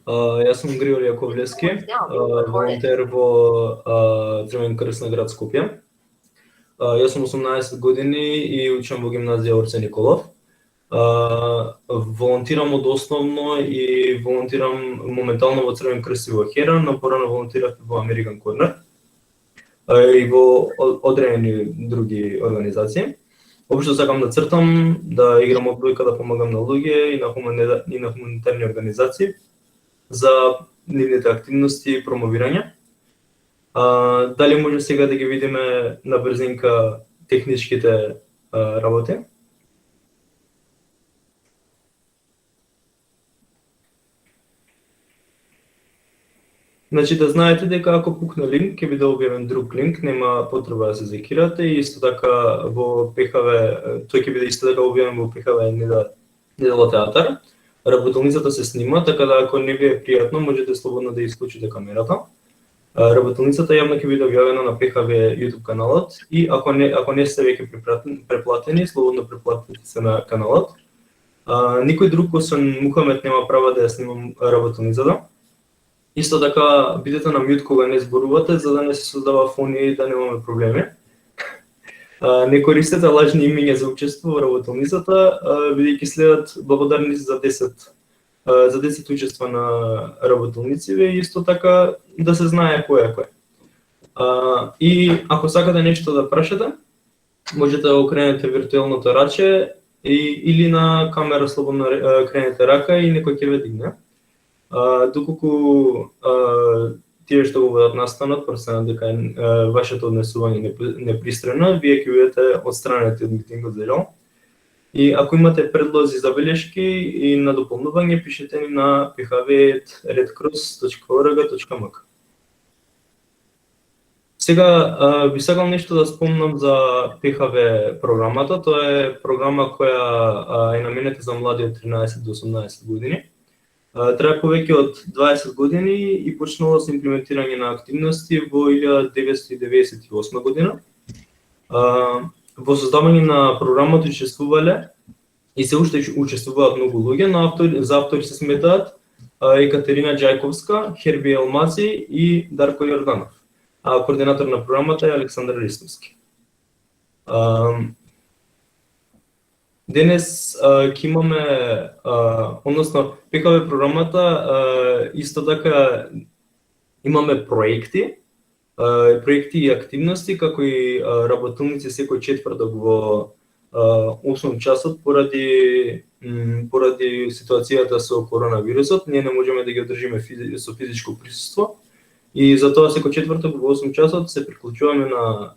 Јас сум Григор Јаковлевски, волонтер во Црвен крст на град Скопје. Јас сум 18 години и учам во гимназија Орце Николов. Волонтирам од основно и волонтирам моментално во Црвен крст и во Хера, но порано волонтирав во American Corner и во одредени други организации. Општо сакам да цртам, да играм одбојка, да помагам на луѓе и на хуманитарни организации за нивните активности и промовирање. Дали може сега да ги видиме на брзинка техничките работи? Значи да знаете дека ако пукне линк, ќе биде објавен друг линк, нема потреба да се закирате и исто така во ПХВ, тој ќе биде исто така објавен во ПХВ Недела театар. Работилницата се снима, така да ако не ви е пријатно, можете слободно да исклучите камерата. Работилницата јавно ќе биде објавена на ПХВ YouTube каналот и ако не сте веќе преплатени, слободно преплатете се на каналот. Никој друг освен Мухамед нема права да ја снимам работилницата. Исто така бидете на мјут кога не зборувате, за да не се создава фони и да немаме проблеми. Не користете лажни имиња за учество во работилницата, бидејќи следат благодарници за 10 учества на работилнициве и исто така да се знае кој е кој. И ако сакате нешто да прашате, можете да окренете виртуелното раче или на камера слободно кренете рака и некој ќе ве дигне. Доколку тие што го водат настанот, пресенат дека вашето однесување непристрано, вие ќе бидете отстранети од митингот за жал. И ако имате предлози за белешки и на дополнување, пишете ни на phv@redcross.org.mk. Сега би сакал нешто да спомнам за ПХВ програмата. Тоа е програма која е наменета за млади од 13 до 18 години. Трае повеќе од 20 години и почнала со имплементирање на активности во 1998 година. Во создавање на програмата учествувале и се уште учествуваат многу луѓе, но за автори се сметаат Екатерина Ѓајковска, Херби Елмаци и Дарко Јорданов. Координатор на програмата е Александар Ристовски. Денес ќе имаме, односно ПХВ програмата исто така имаме проекти и активности, како и работилници секој четврток во 8 часот поради ситуацијата со коронавирусот. Ние не можеме да ги одржиме со физичко присуство и затоа секој четврток во 8 часот се приклучуваме на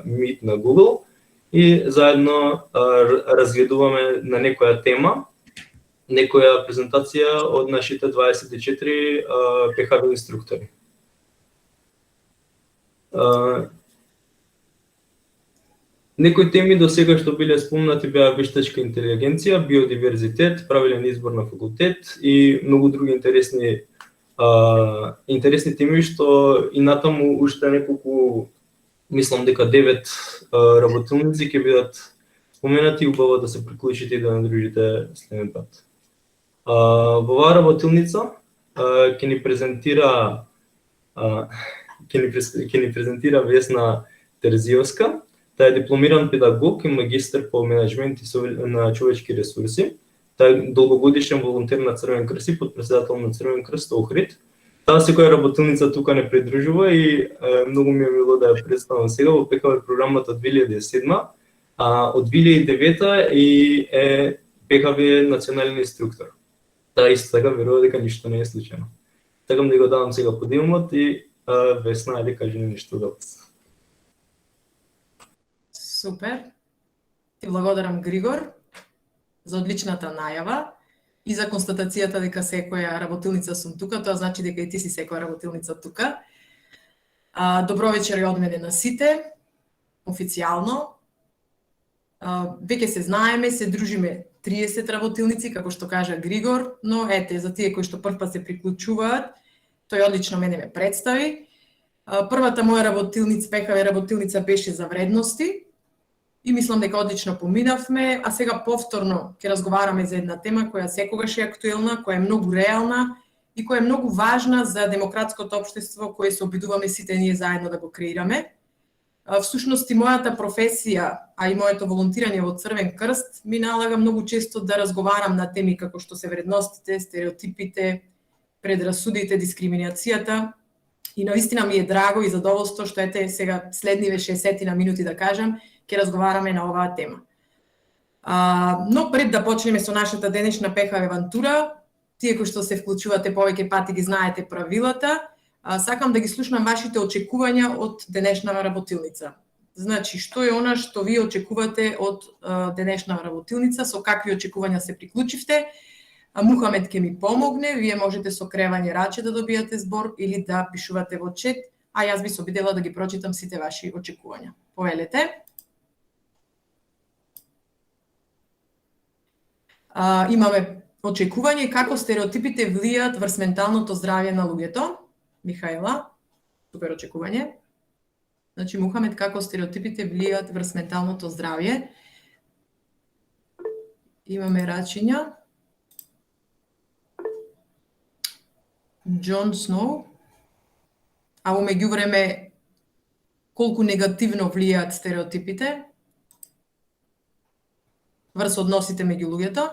Meet на Google и заедно разгледуваме на некоја тема, некоја презентација од нашите 24 ПХВ инструктори. Некои теми до сега што биле спомнати беа вештачка интелигенција, биодиверзитет, правилен избор на факултет и многу други интересни теми што и натаму уште неколку, мислам дека 9 работилници ќе бидат споменати и убаво да се приклучите и да надружите следен пат. Во оваа работилница ќе ни презентира Весна Терзиевска. Таа е дипломиран педагог и магистар по менеджмент на човечки ресурси. Таа е долгогодишен волонтер на Црвен крст и подпредседател на Црвен крст Охрид. Таа секоја работилница тука не придружува и многу ми е мило да ја представам сега во ПХВ програмата од 2007, а од 2009 и е ПХВ национален инструктор. Таа исто така верува дека ништо не е случајно. Сакам да го давам сега подиумот и Весна, ајде кажи нешто да вас. Супер. Ти благодарам, Григор, за одличната најава и за констатацијата дека секоја работилница сум тука. Тоа значи дека и ти си секоја работилница тука. Добро вечер и од мене на сите, официјално. Веќе се знаеме, се дружиме 30 работилници, како што кажа Григор, но ете, за тие кои што првпат се приклучуваат, тој одлично мене ме представи. Првата моја работилница, ПХВ работилница беше за вредности и мислам дека одлично поминавме, а сега повторно ќе разговараме за една тема која секогаш е актуелна, која е многу реална и која е многу важна за демократското општество кое се обидуваме сите ние заедно да го креираме. Всушност и мојата професија, а и моето волонтирање во Црвен крст ми налага многу често да разговарам на теми како што се вредностите, стереотипите, предрасудите, дискриминацијата. И наистина ми е драго и задоволство што ете сега следниве 60 на минути да кажам, ќе разговараме на оваа тема. Но пред да почнеме со нашата денешна ПХ авантура, тие кои што се вклучувате повеќе пати ги знаете правилата, сакам да ги слушнам вашите очекувања од денешнава работилница. Значи, што е она што вие очекувате од денешнава работилница, со какви очекувања се приклучивте? Мухамед ќе ми помогне, вие можете со кревање раче да добијате збор или да пишувате во чет, а јас би се обидела да ги прочитам сите ваши очекувања. Повелете. Имаме очекување како стереотипите влијаат врз менталното здравје на луѓето. Михаела, супер очекување. Значи, Мухамед, како стереотипите влијаат врз менталното здравје. Имаме рачиња. Џон Сноу. А во меѓувреме, колку негативно влијаат стереотипите врз односите меѓу луѓето.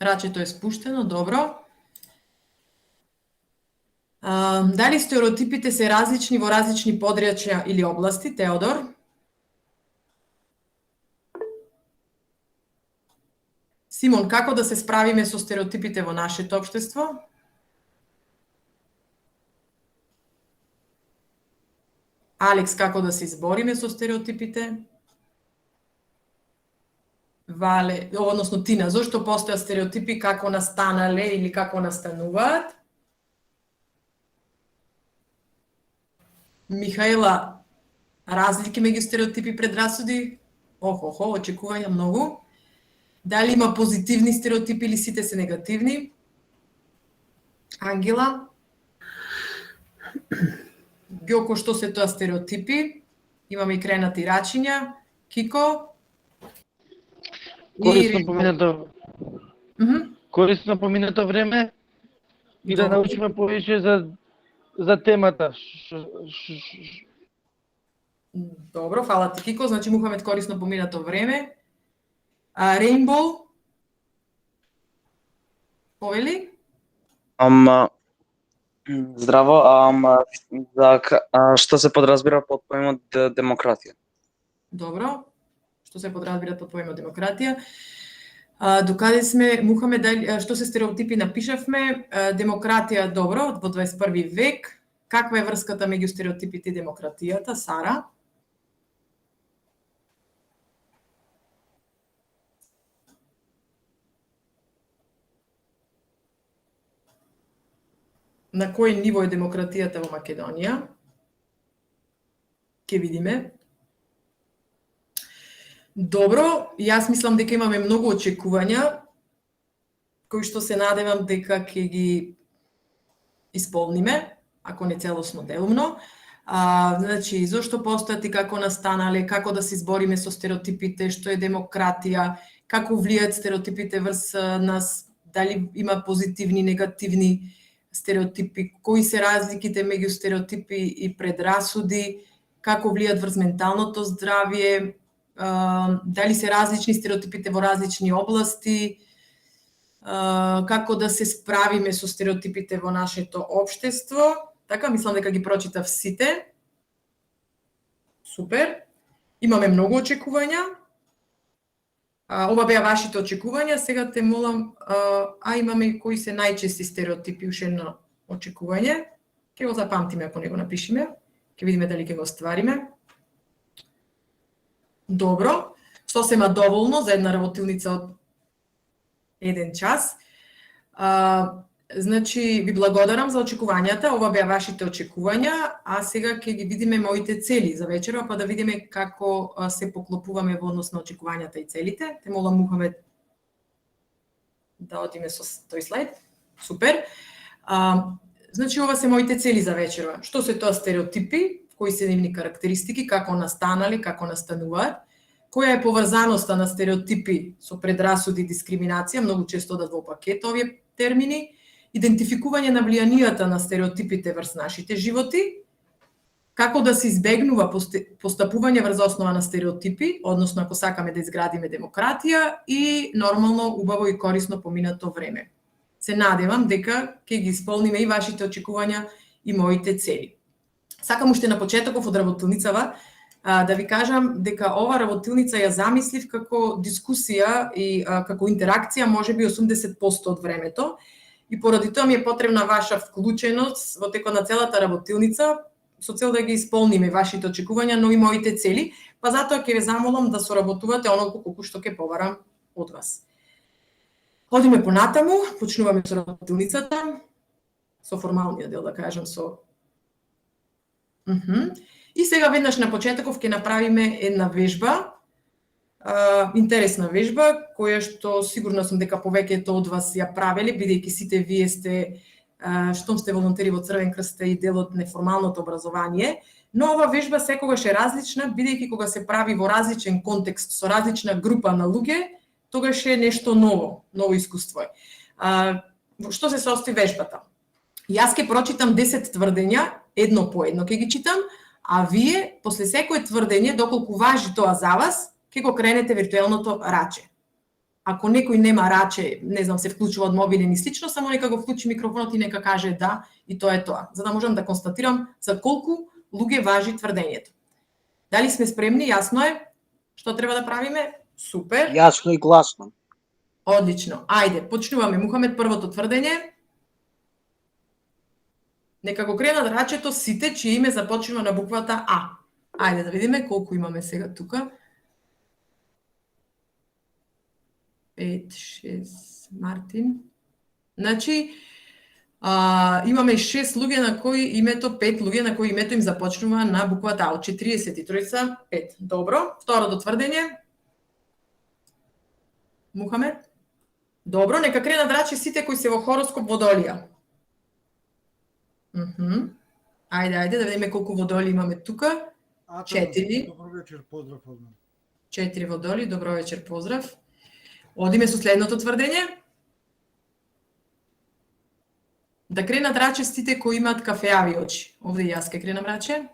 Рачето е спуштено, добро. Дали стереотипите се различни во различни подрачја или области, Теодор? Симон, како да се справиме со стереотипите во нашето општество? Алекс, како да се избориме со стереотипите? Вале, односно Тина, зошто постојат стереотипи, како настанале или како настануваат? Михаела, разлики меѓу стереотипи, предрасуди? Охо, очекувања многу. Дали има позитивни стереотипи или сите се негативни? Ангела? Гјоко, што се тоа стереотипи? Имаме и кренати рачиња. Кико? Корисно поминато време и да научиме повеќе за темата. Добро, фала ти, Кико. Значи, Мухамед, корисно поминато време. Рейнбоу? Повели? Здраво, што се подразбира под поимот демократија? Добро. Што се подразбира под поимот демократија? Докаде сме, Мухамед, што се стереотипи напишавме? Демократија, добро, во 21 век. Каква е врската меѓу стереотипите и демократијата? Сара? На кој ниво е демократијата во Македонија? Ке видиме. Добро, јас мислам дека имаме многу очекувања, кои што се надевам дека ќе ги исполниме, ако не целосно делумно. Значи, зошто постојат и како настанале, како да се избориме со стереотипите, што е демократија, како влијаат стереотипите врз нас, дали има позитивни, негативни стереотипи, кои се разликите меѓу стереотипи и предрасуди, како влијаат врз менталното здравје, дали се различни стереотипите во различни области, како да се справиме со стереотипите во нашето општество. Така, мислам дека ги прочитав сите. Супер. Имаме многу очекувања. Ова беа вашите очекувања. Сега те молам, имаме и кои се најчести стереотипи, уште едно очекување. Ќе го запамтиме ако не го напишеме. Ќе видиме дали ќе го оствариме. Добро. Сосема доволно за една работилница од 1 час. Значи, ви благодарам за очекувањата. Ова беа вашите очекувања, а сега ќе ги видиме моите цели за вечерва, па да видиме како се поклопуваме во однос на очекувањата и целите. Те молам Мухамед да одиме со тој слайд. Супер. Значи, ова се моите цели за вечерва. Што се тоа стереотипи, кои се нивни карактеристики, како настанали, како настануваат, која е поврзаноста на стереотипи со предрасуди и дискриминација, многу често одат во пакет овие термини, идентификување на влијанијата на стереотипите врз нашите животи, како да се избегнува постапување врз основа на стереотипи, односно ако сакаме да изградиме демократија и нормално, убаво и корисно поминато време. Се надевам дека ќе ги исполниме и вашите очекувања и моите цели. Сакам уште на почетоков од работилницава да ви кажам дека ова работилница ја замислив како дискусија и како интеракција можеби 80% од времето и поради тоа ми е потребна ваша вклученост во текот на целата работилница со цел да ги исполниме вашите очекувања, но и моите цели, па затоа ќе ве замолам да соработувате онолку колку што ќе побарам од вас. Одиме понатаму, почнуваме со работилницата, со формалниот дел да кажам со И сега веднаш на почетоков ќе направиме една вежба, интересна вежба, која што сигурна сум дека повеќето од вас ја правеле, бидејќи сите вие сте, штом сте волонтери во Црвен крст и дел од неформалното образование, но ова вежба секогаш е различна, бидејќи кога се прави во различен контекст со различна група на луѓе, тогаш е нешто ново, ново искуство е. Што се состои вежбата? Јас ќе прочитам 10 тврдења, едно по едно ќе ги читам, а вие, после секое тврдење, доколку важи тоа за вас, ќе го кренете виртуелното раче. Ако некој нема раче, не знам, се вклучува од мобилен и слично, само нека го вклучи микрофонот и нека каже да, и тоа е тоа, за да можам да констатирам за колку луѓе важи тврдењето. Дали сме спремни? Јасно е? Што треба да правиме? Супер. Јасно и гласно. Одлично. Ајде, почнуваме. Мухамед, првото тврдење. Нека го кренат рачето сите чие име започнува на буквата А. Ајде да видиме колку имаме сега тука. 5, 6, Мартин. Значи, имаме 6 луѓе на кои името, 5 луѓе на кои името им започнува на буквата А. Од 43, 5. Добро. Второто тврдење. Мухамед. Добро, нека кренат раче сите кои се во хороскоп Водолија. Ајде, да видиме колку водоли имаме тука. 4. Добро вечер, поздрав од мене. 4 водоли, добро вечер, поздрав. Одиме со следното тврдење. Да кренат раче сите кои имаат кафеави очи. Овде јас ке кренам раче.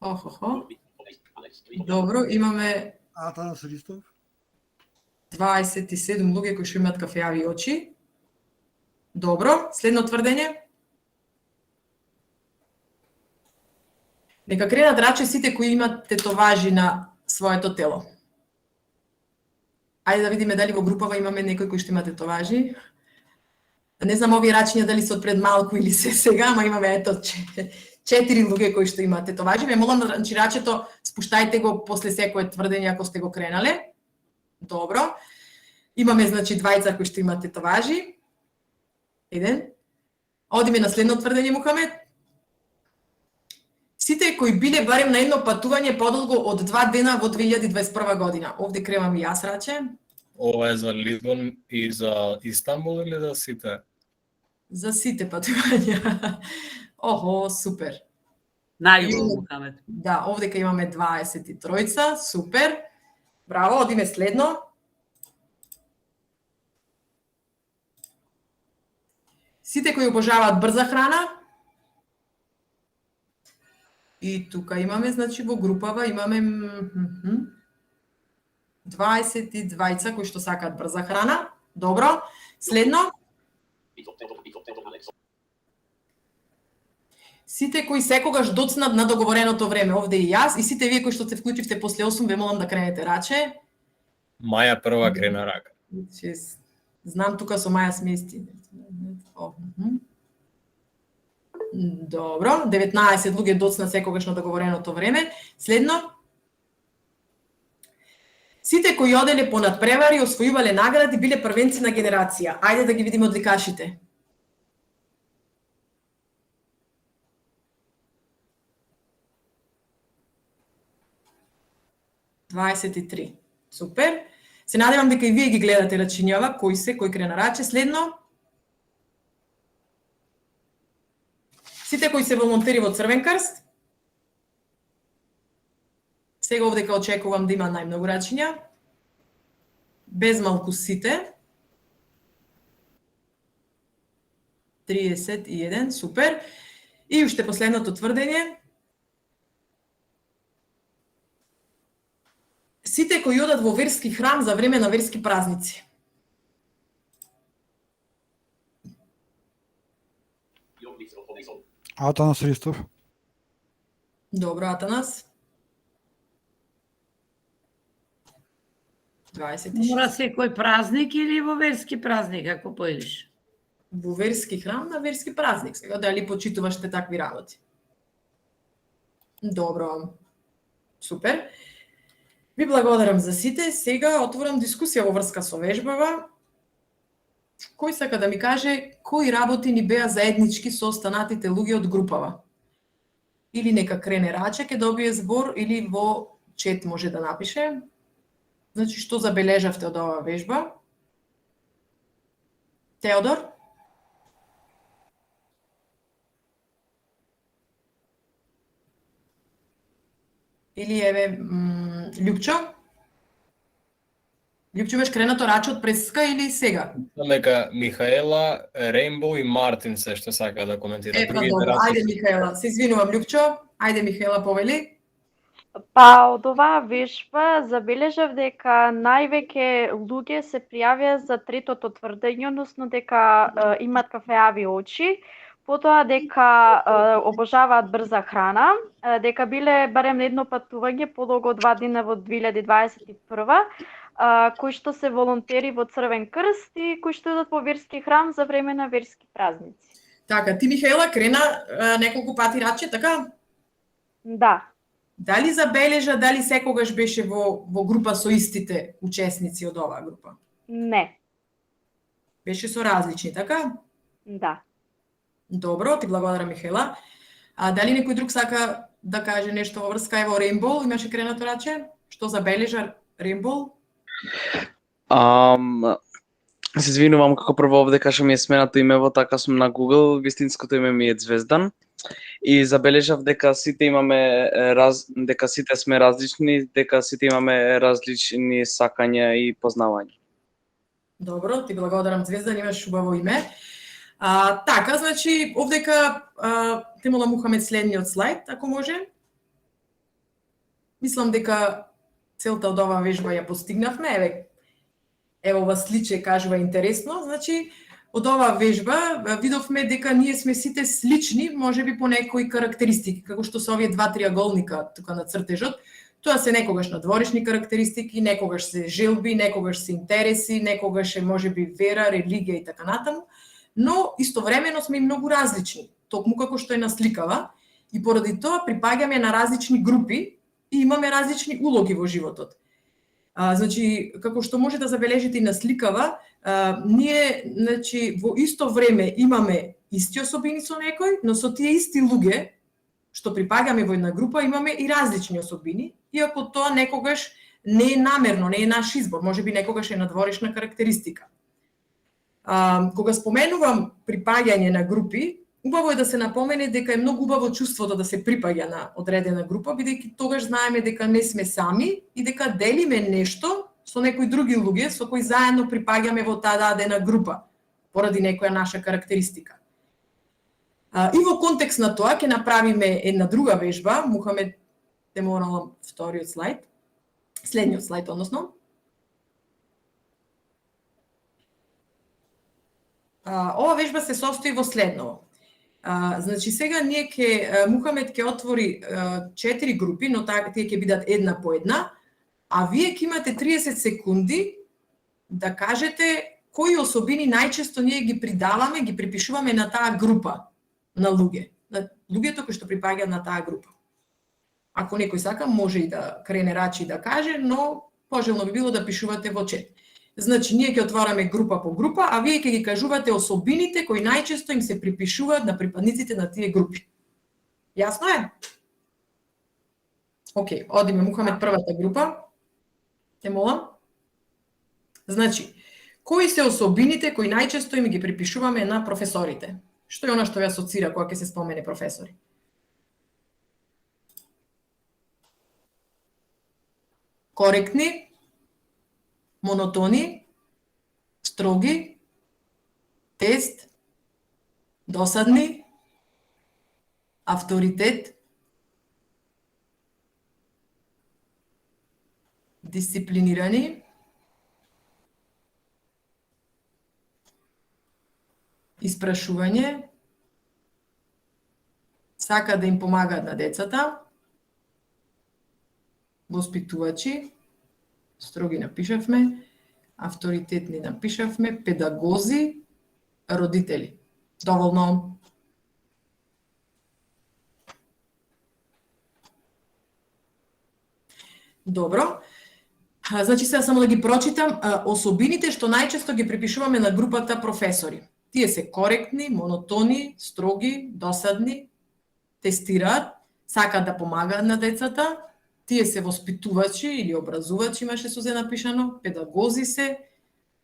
Охо. Добро, имаме Атанас Ристов. 27 луѓе кои што имаат кафеави очи. Добро, следно тврдење. Нека кренат раче сите кои имаат тетоважи на своето тело. Ајде да видиме дали во групава имаме некој кој што има тетоважи. Не знам овие рачиња дали се од пред малку или се сега, ама имаме ето 4 луѓе кои што имаат тетоважи. Ме молам, значи рачето спуштајте го после секое тврдење ако сте го кренале. Добро. Имаме значи двајца кои што имаат тетоважи. Еден. Одиме на следно тврдење, Мухамед. Сите кои биле барем на едно патување подолго од 2 дена во 2021 година. Овде кревам и јас раче. Ова е за Лизбон и за Истанбул или за сите? За сите патувања. Охо, супер. Најубаво, Мухамед. Да, овдека имаме 23, супер. Браво, одиме следно. Сите кои обожаваат брза храна. И тука имаме, значи во групава имаме 22 кои што сакаат брза храна. Добро. Следно. Сите кои секогаш доцнат на договореното време, овде и јас, и сите вие кои што се вклучивте после 8, ве молам да кренете раче. Маја прва крена рака. Знам тука со Маја смести. Добро, 19 луѓе доцнат секогаш на договореното време. Следно. Сите кои оделе по надпревари, освојувале награди, биле првенци на генерација. Ајде да ги видиме одликашите. Супер. Се надевам дека и вие ги гледате рачињава, кој крена раче. Следно. Сите кои се волонтери во Црвен крст. Сега овдека очекувам да има најмногу рачиња. Без малку сите. 31, супер. И уште последното тврдење. Сите кои одат во верски храм за време на верски празници. Атанас Ристов. Добро, Атанас. 26. Мора секој празник или во верски празник, ако поедеш? Во верски храм на верски празник. Сега дали почитуваште такви работи? Добро. Супер. Ви благодарам за сите. Сега отворам дискусија во врска со вежбава. Кој сака да ми каже кои работи ни беа заеднички со останатите луѓе од групава? Или нека крене Раче, ќе добие збор, или во чет може да напише. Значи, што забележавте од оваа вежба? Теодор? Или еве Лјупчо? Лјупчо беше кренато Раче од преска или сега? Дека Михаела, Рейнбоу и Мартин се што сака да коментира. Па добро, ајде Михаела, се извинувам Лјупчо, ајде Михаела повели. Па од оваа вежба забележав дека највеќе луѓе се пријавија за третото тврдење, односно дека имаат кафеави очи, потоа дека обожаваат брза храна, дека биле барем едно патување подолго од 2 дена во 2021, кои што се волонтери во Црвен крст и кои што идат во верски храм за време на верски празници. Така, ти Михаела крена неколку пати Раче, така? Да. Дали забележа, дали секогаш беше во група со истите учесници од оваа група? Не. Беше со различни, така? Да. Добро, ти благодарам Михаела. А дали некој друг сака да каже нешто во врска ево Рейнбоу, имаше кренато Раче? Што забележа Рейнбоу? Се извинувам како прво овде каша ми е сменато имево, така сум на Google, вистинското име ми е Звездан. И забележав дека сите имаме дека сите сме различни, дека сите имаме различни сакања и познавања. Добро, ти благодарам Звездан, имаш убаво име. Така, значи, овдека те молам Мухамед следниот слайд, ако може. Мислам дека целта од оваа вежба ја постигнавме. Ево ова сличе кажува интересно. Значи, од оваа вежба видовме дека ние сме сите слични, можеби по некои карактеристики, како што се овие два триаголника тука на цртежот. Тоа се некогаш надворешни карактеристики, некогаш се желби, некогаш се интереси, некогаш е можеби вера, религија и така натаму, но истовремено сме и многу различни, токму како што е насликава, и поради тоа припаѓаме на различни групи и имаме различни улоги во животот. Значи, како што може да забележите и на сликава, ние значи, во исто време имаме исти особини со некој, но со тие исти луѓе, што припаѓаме во една група, имаме и различни особини, иако тоа некогаш не е намерно, не е наш избор, можеби некогаш е надворешна карактеристика. Кога споменувам припаѓање на групи, убаво е да се напомене дека е многу убаво чувството да се припаѓа на одредена група, бидејќи тогаш знаеме дека не сме сами и дека делиме нешто со некои други луѓе со кои заедно припаѓаме во таа дадена група, поради некоја наша карактеристика. И во контекст на тоа ќе направиме една друга вежба, Мухамед, те моралам вториот слайд, следниот слайд, односно. Ова вежба се состои во следново. Значи сега ние Мухамед ќе отвори 4 групи, но тие ќе бидат една по една, а вие ќе имате 30 секунди да кажете кои особини најчесто ние ги придаваме, ги припишуваме на таа група на луѓе, на луѓето кои што припаѓаат на таа група. Ако некој сака, може и да крене Рачи и да каже, но пожелно би било да пишувате во чет. Значи, ние ќе отвараме група по група, а вие ќе ги кажувате особините кои најчесто им се припишуваат на припадниците на тие групи. Јасно е? Океј, одиме Мухамед првата група. Те молам. Значи, кои се особините кои најчесто им ги припишуваме на професорите? Што е она што ја асоцира кога ќе се спомене професори? коректни, монотони, строги, тест, досадни, авторитет, дисциплинирани, испрашување, сака да им помагаат на децата, воспитувачи, строги напишавме, авторитетни напишавме, педагози, родители. Доволно. Добро. Значи сега само да ги прочитам особините што најчесто ги припишуваме на групата професори. Тие се коректни, монотони, строги, досадни, тестираат, сакаат да помагаат на децата, тие се воспитувачи или образувачи, имаше сузе напишано, педагози се,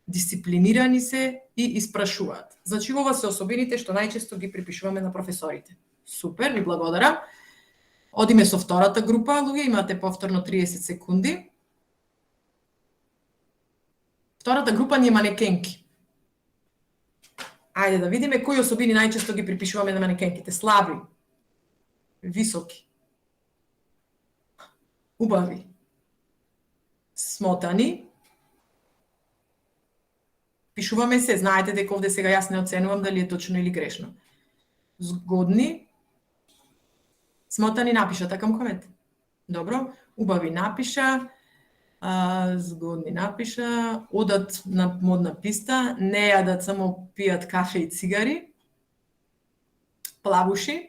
дисциплинирани се и испрашуваат. Значи ова се особините што најчесто ги припишуваме на професорите. Супер, ви благодарам. Одиме со втората група, луѓе, имате повторно 30 секунди. Втората група ни е манекенки. Ајде да видиме кои особини најчесто ги припишуваме на манекенките. Слаби, високи, убави, смотани. Пишуваме се, знаете дека овде сега јас не оценувам дали е точно или грешно. Згодни, смотани напиша, така Мухамед? Добро, убави напиша, згодни напиша, одат на модна писта, не јадат, само пијат кафе и цигари, плавуши,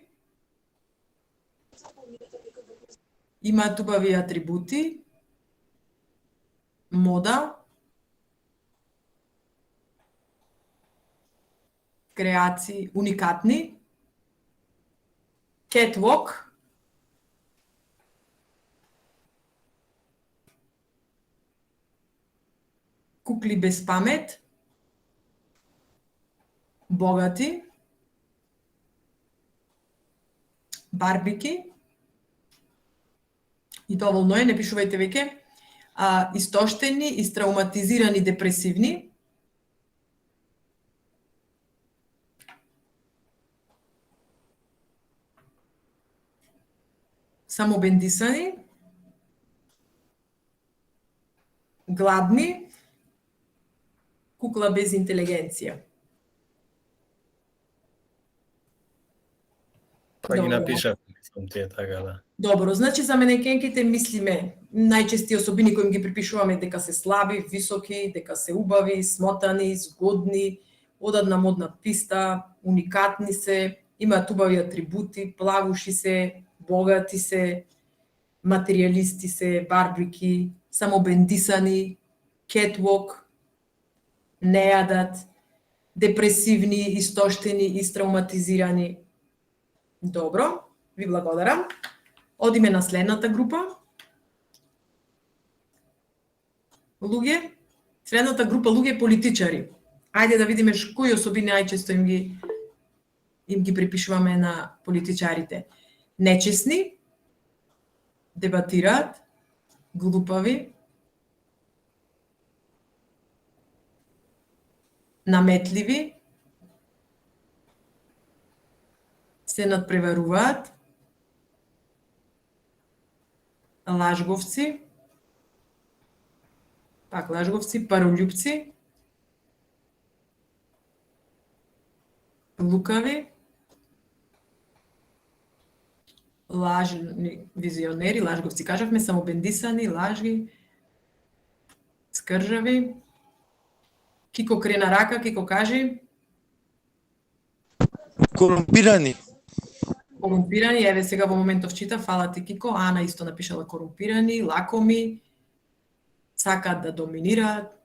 имаат убави атрибути, мода, креации, уникатни, catwalk, кукли без памет, богати, барбики, и доволно е, не пишувајте веќе, истоштени, истрауматизирани, депресивни, самобендисани, гладни, кукла без интелигенција. Па ги Добро. напишав, мислам тие така, да. Добро, значи за манекенките мислиме најчести особини кои им ги припишуваме дека се слаби, високи, дека се убави, смотани, згодни, одат на модна писта, уникатни се, имаат убави атрибути, плавуши се, богати се, материјалисти се, барбики, самобендисани, catwalk, не јадат, депресивни, истоштени, истрауматизирани. Добро, ви благодарам. Одиме на следната група. Луѓе, следната група луѓе политичари. Ајде да видиме кои особини најчесто им ги припишуваме на политичарите. Нечесни, дебатираат, глупави, наметливи, се надпреваруваат, лажговци, пак лажговци, парољупци, лукави, лажни визионери, лажговци кажавме, самобендисани, лажги, скржави. Кико крена рака, Кико кажи. Корумпирани. Корумпирани, еве сега во моментов чита, фала ти Кико, Ана исто напишала корумпирани, лакоми, сакаат да доминираат,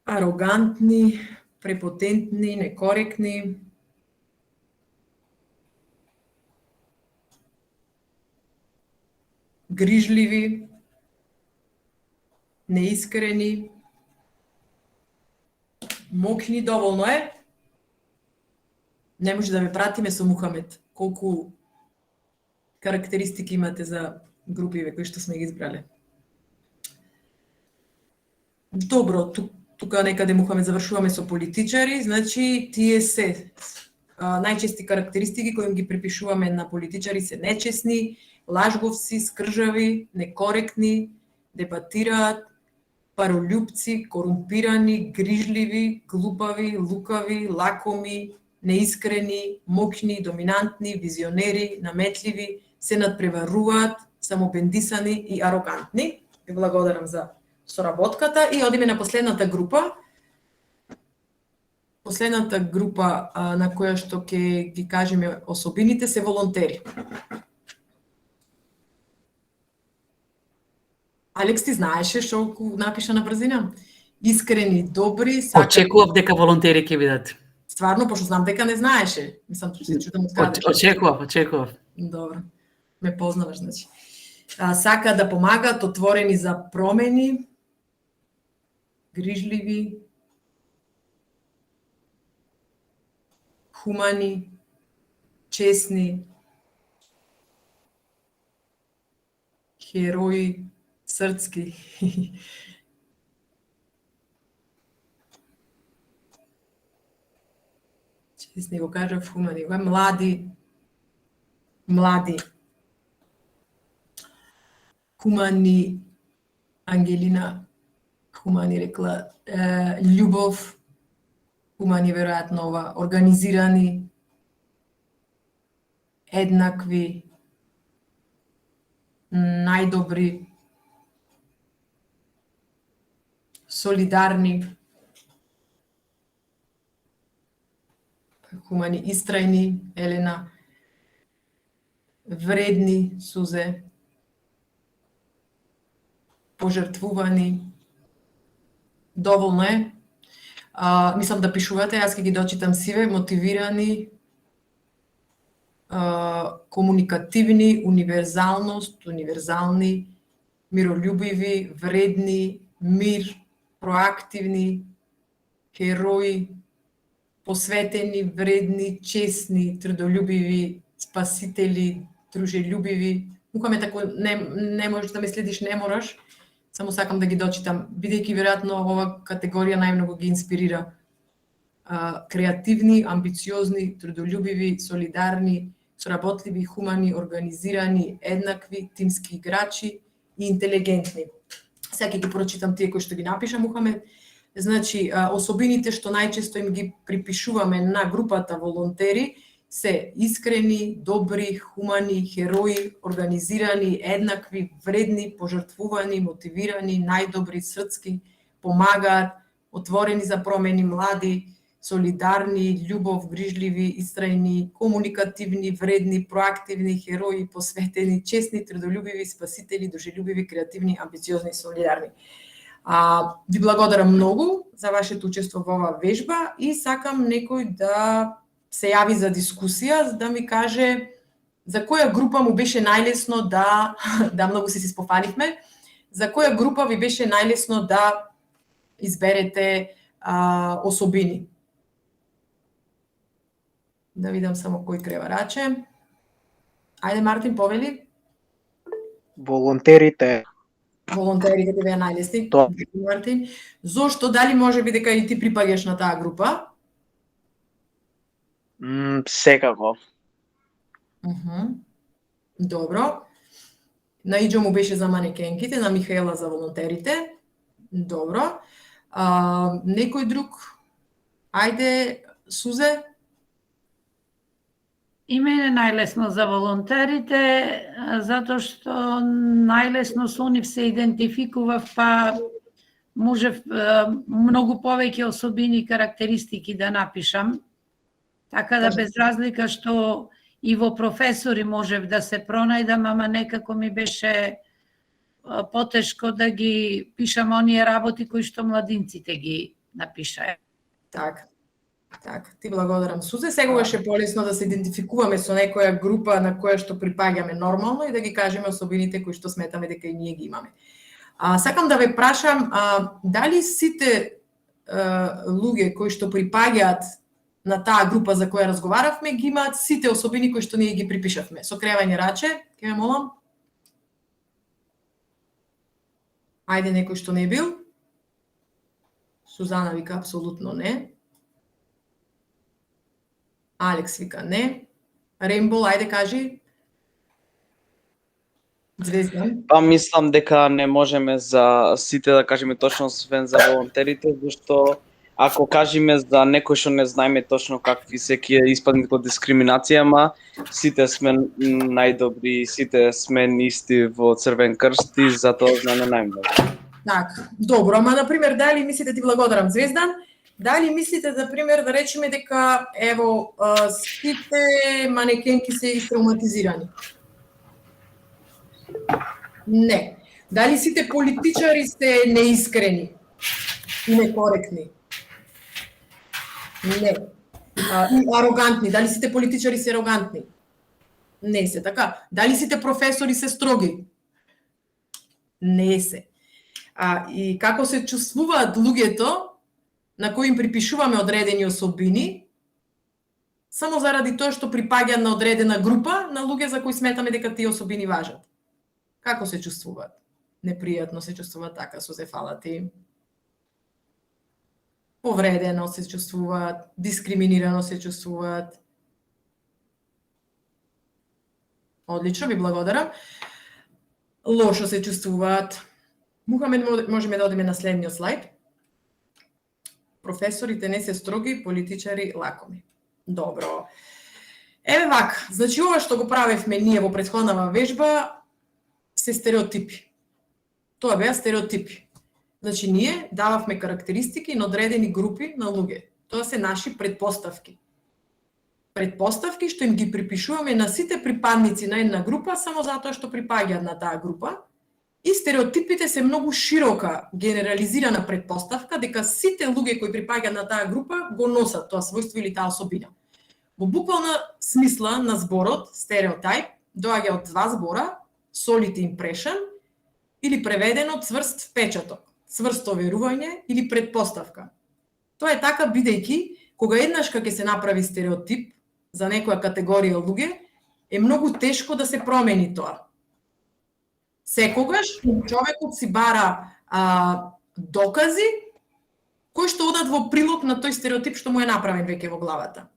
арогантни, препотентни, некоректни, грижливи, неискрени, мокни, доволно е. Не може да ве пратиме со Мухамед. Колку карактеристики имате за групиве кои што сме ги избрале? Добро, тука некаде мухаме завршуваме со политичари, значи тие се најчести карактеристики кои им ги припишуваме на политичари се нечесни, лажговци, скржави, некоректни, дебатираат, паролюбци, корумпирани, грижливи, глупави, лукави, лакоми, неискрени, мокни, доминантни, визионери, наметливи, се надпреваруваат, самобендисани и арогантни. Ви благодарам за соработката и одиме на последната група. Последната група на која што ќе ги кажеме особините се волонтери. Алекс, ти знаеше што напиша на брзина? Искрени, добри, Очекував дека волонтери ќе бидат. Стварно, пошто знам дека не знаеше. Мислам, че се чудам од каде. Очекував. Добро. Ме познаваш, значи. Сака да помагаат, отворени за промени, грижливи, хумани, честни, херои, срцки. Честни го кажав, хумани, млади, хумани, Ангелина, хумани рекла, љубов, хумани веројатно ова, организирани, еднакви, најдобри, солидарни, хумани, истрајни, Елена, вредни, Сузе, пожртвувани. Доволно е. Мислам да пишувате, јас ќе ги дочитам сиве, мотивирани, комуникативни, универзални, миролюбиви, вредни, мир, проактивни, херои, посветени, вредни, честни, трудолюбиви, спасители, дружелюбиви. Мукаме тако, не можеш да ме следиш, не мораш. Само сакам да ги дочитам, бидејќи веројатно ова категорија најмногу ги инспирира. Креативни, амбициозни, трудолюбиви, солидарни, соработливи, хумани, организирани, еднакви, тимски играчи и интелигентни. Сега ќе ги прочитам тие кои што ги напиша Мухамед. Значи, особините што најчесто им ги припишуваме на групата волонтери се искрени, добри, хумани, херои, организирани, еднакви, вредни, пожртвувани, мотивирани, најдобри, срцки, помагаат, отворени за промени, млади, солидарни, љубов, грижливи, истрајни, комуникативни, вредни, проактивни, херои, посветени, честни, трудолюбиви, спасители, дружелюбиви, креативни, амбициозни, солидарни. Ви благодарам многу за вашето учество во оваа вежба и сакам некој да се јави за дискусија, за да ми каже за која група му беше најлесно да многу се спофанивме, за која група ви беше најлесно да изберете особини. Да видам само кој крева раче. Ајде, Мартин, повели. Волонтерите. Волонтерите ти беа најлесни. Мартин. Зошто? Дали може би дека и ти припаѓаш на таа група? Секако. Добро. На Иџо му беше за манекенките, на Михаела за волонтерите. Добро. Некој друг? Ајде, Сузе. И мене најлесно за волонтерите, затоа што најлесно со нив се идентификував, па можев многу повеќе особини и карактеристики да напишам. Така да без разлика што и во професори можев да се пронајдам, ама некако ми беше потешко да ги пишам оние работи кои што младинците ги напишаја. Така, ти благодарам, Сузе. Сегогаш е полесно да се идентификуваме со некоја група на која што припаѓаме нормално и да ги кажеме особините кои што сметаме дека и ние ги имаме. Сакам да ве прашам, дали сите луѓе кои што припаѓаат на таа група за која разговаравме ги имаат сите особини кои што ние ги припишавме. Со кревање раче, ќе ме молам. Ајде некој што не бил. Сузана вика апсолутно не. Алекс вика не. Рейнбол, ајде кажи. Звездан. Па мислам дека не можеме за сите да кажеме точно освен за волонтерите, зашто ако кажеме за некој што не знаеме точно какви се ќе испадне како дискриминација, ама сите сме најдобри, сите сме исти во Црвен крст и затоа знаеме најмногу. Така, добро, ама например дали мислите, ти благодарам Звездан, дали мислите да пример да речеме дека ево сите манекенки се истравматизирани? Не. Дали сите политичари се неискрени и некоректни? Не. И арогантни. Дали сите политичари се арогантни? Не се, така. Дали сите професори се строги? Не се. И како се чувствуваат луѓето на кои им припишуваме одредени особини, само заради тоа што припаѓаат на одредена група на луѓе за кои сметаме дека тие особини важат. Како се чувствуваат? Непријатно се чувствуваат, така со зефалати. Повредено се чувствуваат, дискриминирано се чувствуваат. Одлично, ви благодарам. Лошо се чувствуваат. Мухамед, можеме да одиме на следниот слайд. Професорите не се строги, политичари лакоми. Добро. Еве вака, значи ова што го правевме ние во претходната вежба се стереотипи. Тоа беа стереотипи. Значи ние дававме карактеристики на одредени групи на луѓе. Тоа се наши предпоставки. Предпоставки што им ги припишуваме на сите припадници на една група само затоа што припаѓаат на таа група. И стереотипите се многу широка генерализирана предпоставка дека сите луѓе кои припаѓаат на таа група го носат тоа својство или таа особина. Во буквална смисла на зборот стереотип доаѓа од два збора solid impression или преведено цврст впечаток, цврсто верување или предпоставка. Тоа е така бидејќи кога еднаш кога ќе се направи стереотип за некоја категорија луѓе, е многу тешко да се промени тоа. Секогаш човекот си бара докази кои што одат во прилог на тој стереотип што му е направен веќе во главата.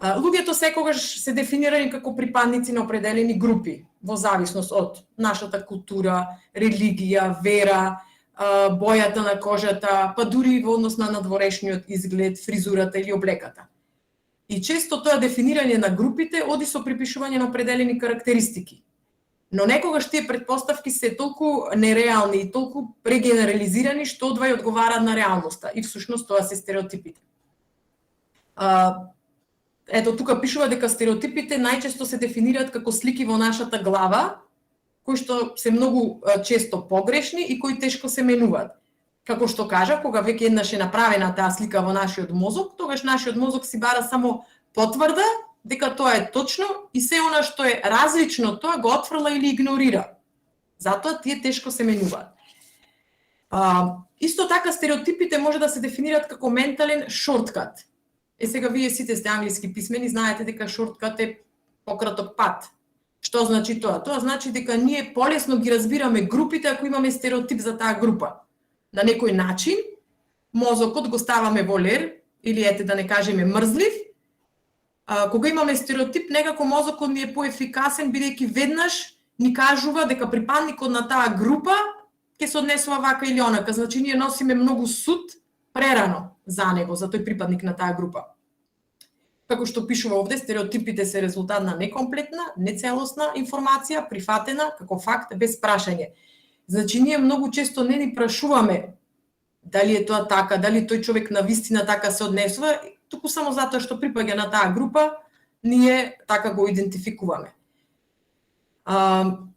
Луѓето секогаш се дефинирани како припадници на определени групи, во зависност од нашата култура, религија, вера, бојата на кожата, па дури во однос на надворешниот изглед, фризурата или облеката. И често тоа дефинирање на групите оди со припишување на определени карактеристики. Но некогаш тие предпоставки се толку нереални и толку прегенерализирани што одвај одговараат на реалноста. И всушност тоа се стереотипите. Ето тука пишува дека стереотипите најчесто се дефинираат како слики во нашата глава, кои што се многу често погрешни и кои тешко се менуваат. Како што кажа, кога веќе еднаш е направена таа слика во нашиот мозок, тогаш нашиот мозок си бара само потврда дека тоа е точно и се она што е различно тоа го отфрла или игнорира. Затоа тие тешко се менуваат. Исто така стереотипите може да се дефинираат како ментален шорткат. Сега вие сите сте англиски писмени, знаете дека шорткат е пократок пат. Што значи тоа? Тоа значи дека ние полесно ги разбираме групите ако имаме стереотип за таа група. На некој начин мозокот го ставаме во лер или ете да не кажеме мрзлив. Кога имаме стереотип, некако мозокот ни е поефикасен бидејќи веднаш ни кажува дека припадникот на таа група ќе се однесува вака или онака. Значи ние носиме многу суд прерано за него, за тој припадник на таа група. Како што пишува овде, стереотипите се резултат на некомплетна, нецелосна информација, прифатена како факт без прашање. Значи ние многу често не ни прашуваме дали е тоа така, дали тој човек навистина така се однесува, туку само затоа што припаѓа на таа група, ние така го идентификуваме.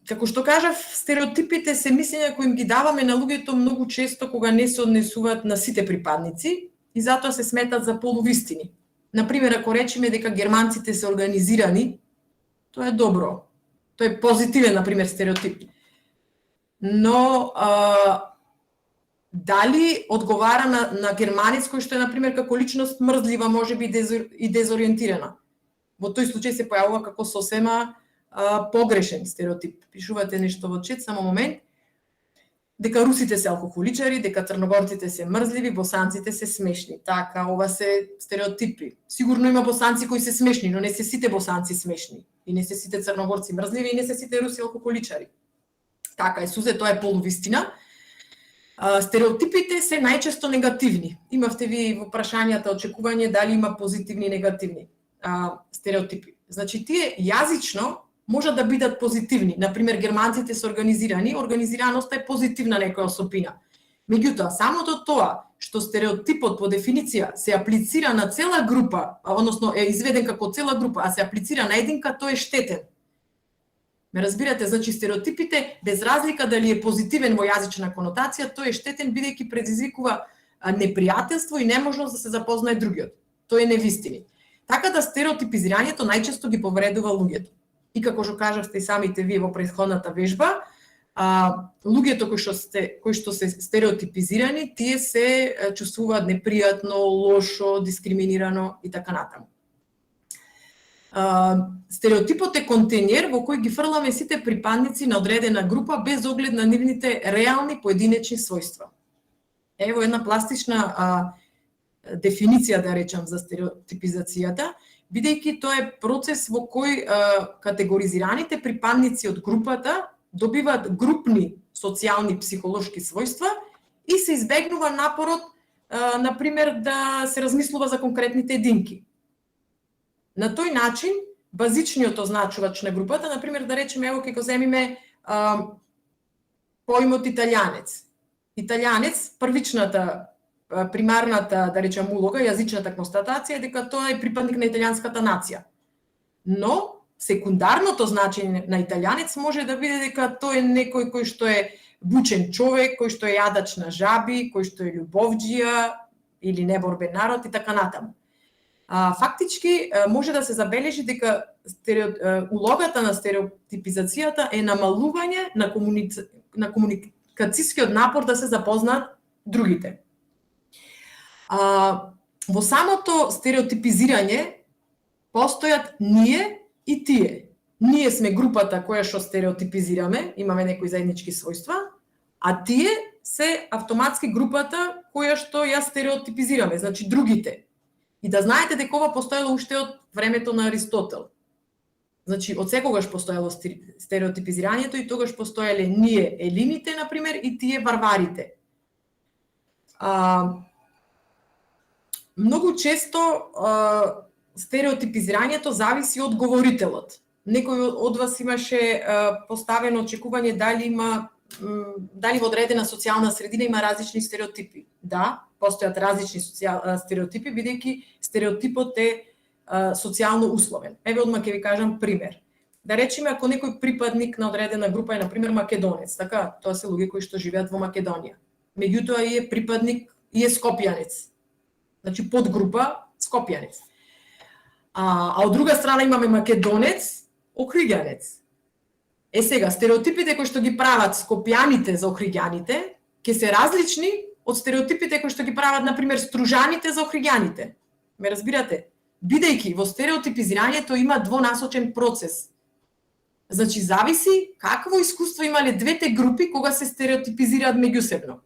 Како што кажав, стереотипите се мислења кои им ги даваме на луѓето многу често кога не се однесуваат на сите припадници и затоа се сметат за полувистини. Например, ако речеме дека германците се организирани, тоа е добро. Тоа е позитивен, например, стереотип. Но дали одговара на германец кој што е, например, како личност мрзлива, можеби и дезориентирана. Во тој случај се појавува како сосема погрешен стереотип. Пишувате нешто во чет, само момент. Дека русите се алкохоличари, дека црногорците се мрзливи, босанците се смешни. Така, ова се стереотипи. Сигурно има босанци кои се смешни, но не се сите босанци смешни. И не се сите црногорци мрзливи, и не се сите руси алкохоличари. Така е, сузе, тоа е полувистина. Стереотипите се најчесто негативни. Имавте ви во прашањата очекување дали има позитивни и негативни стереотипи. Значи, тие јазично можат да бидат позитивни. Например, германците се организирани, организираноста е позитивна некоја особина. Меѓутоа, самото тоа што стереотипот по дефиниција се аплицира на цела група, односно е изведен како цела група, а се аплицира на единка, тој е штетен. Ме разбирате, значи стереотипите, без разлика дали е позитивен во јазична конотација, тој е штетен бидејќи предизвикува непријателство и неможност да се запознае другиот. Тој е невистини. Така да стереотипизирањето најчесто ги повредува луѓето. И како што кажавте и самите вие во претходната вежба, луѓето кои што се стереотипизирани, тие се чувствуваат непријатно, лошо, дискриминирано и така натаму. Стереотипот е контејнер во кој ги фрламе сите припадници на одредена група без оглед на нивните реални поединечни својства. Ево една пластична дефиниција, да речам, за стереотипизацијата, бидејќи тоа е процес во кој категоризираните припадници од групата добиваат групни социјални психолошки својства и се избегнува напорот, например, да се размислува за конкретните единки. На тој начин, базичниот означувач на групата, например, да речеме, ево, ќе го земиме поимот италијанец. Италијанец, првичната, примарната, да речем, улога, јазичната констатација е дека тоа е припадник на италијанската нација. Но, секундарното значење на италијанец може да биде дека тој е некој кој што е бучен човек, кој што е јадач на жаби, кој што е љубовџија или неборбен народ и така натаму. Фактички може да се забележи дека улогата на стереотипизацијата е намалување на комуникацијскиот напор да се запознаат другите. Во самото стереотипизирање постојат ние и тие. Ние сме групата која што стереотипизираме, имаме некои заеднички својства, а тие се автоматски групата која што ја стереотипизираме, значи другите. И да знаете дека ова постоело уште од времето на Аристотел. Значи, од секогаш постоело стереотипизирањето и тогаш постоеле ние елините, например, и тие варварите. Многу често стереотипизирањето зависи од говорителот. Некој од вас имаше поставено очекување дали во одредена социјална средина има различни стереотипи. Да, постојат различни стереотипи, бидејќи стереотипот е социјално условен. Еве одма ќе ви кажам пример. Да речеме, ако некој припадник на одредена група е, например, македонец, така, тоа се луѓе кои што живеат во Македонија. Меѓутоа и е припадник, и е скопјанец. Значи, подгрупа скопјанец. А од друга страна имаме македонец, охриѓанец. Сега, стереотипите кои што ги прават скопјаните за охриѓаните, ќе се различни од стереотипите кои што ги прават, например, стружаните за охриѓаните. Ме разбирате? Бидејќи во стереотипизирањето има двонасочен процес. Значи, зависи какво искуство имале двете групи кога се стереотипизираат меѓусебно.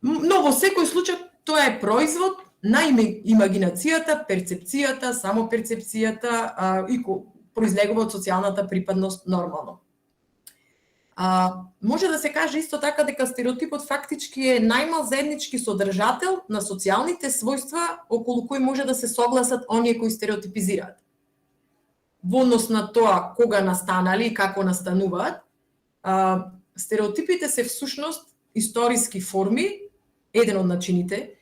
Но во секој случај тоа е производ на имагинацијата, перцепцијата, самоперцепцијата и произлегува од социјалната припадност нормално. Може да се каже исто така дека стереотипот фактички е најмал заеднички содржател на социјалните својства околу кои може да се согласат оние кои стереотипизираат. Во однос на тоа кога настанали и како настануваат, стереотипите се всушност историски форми, еден од начините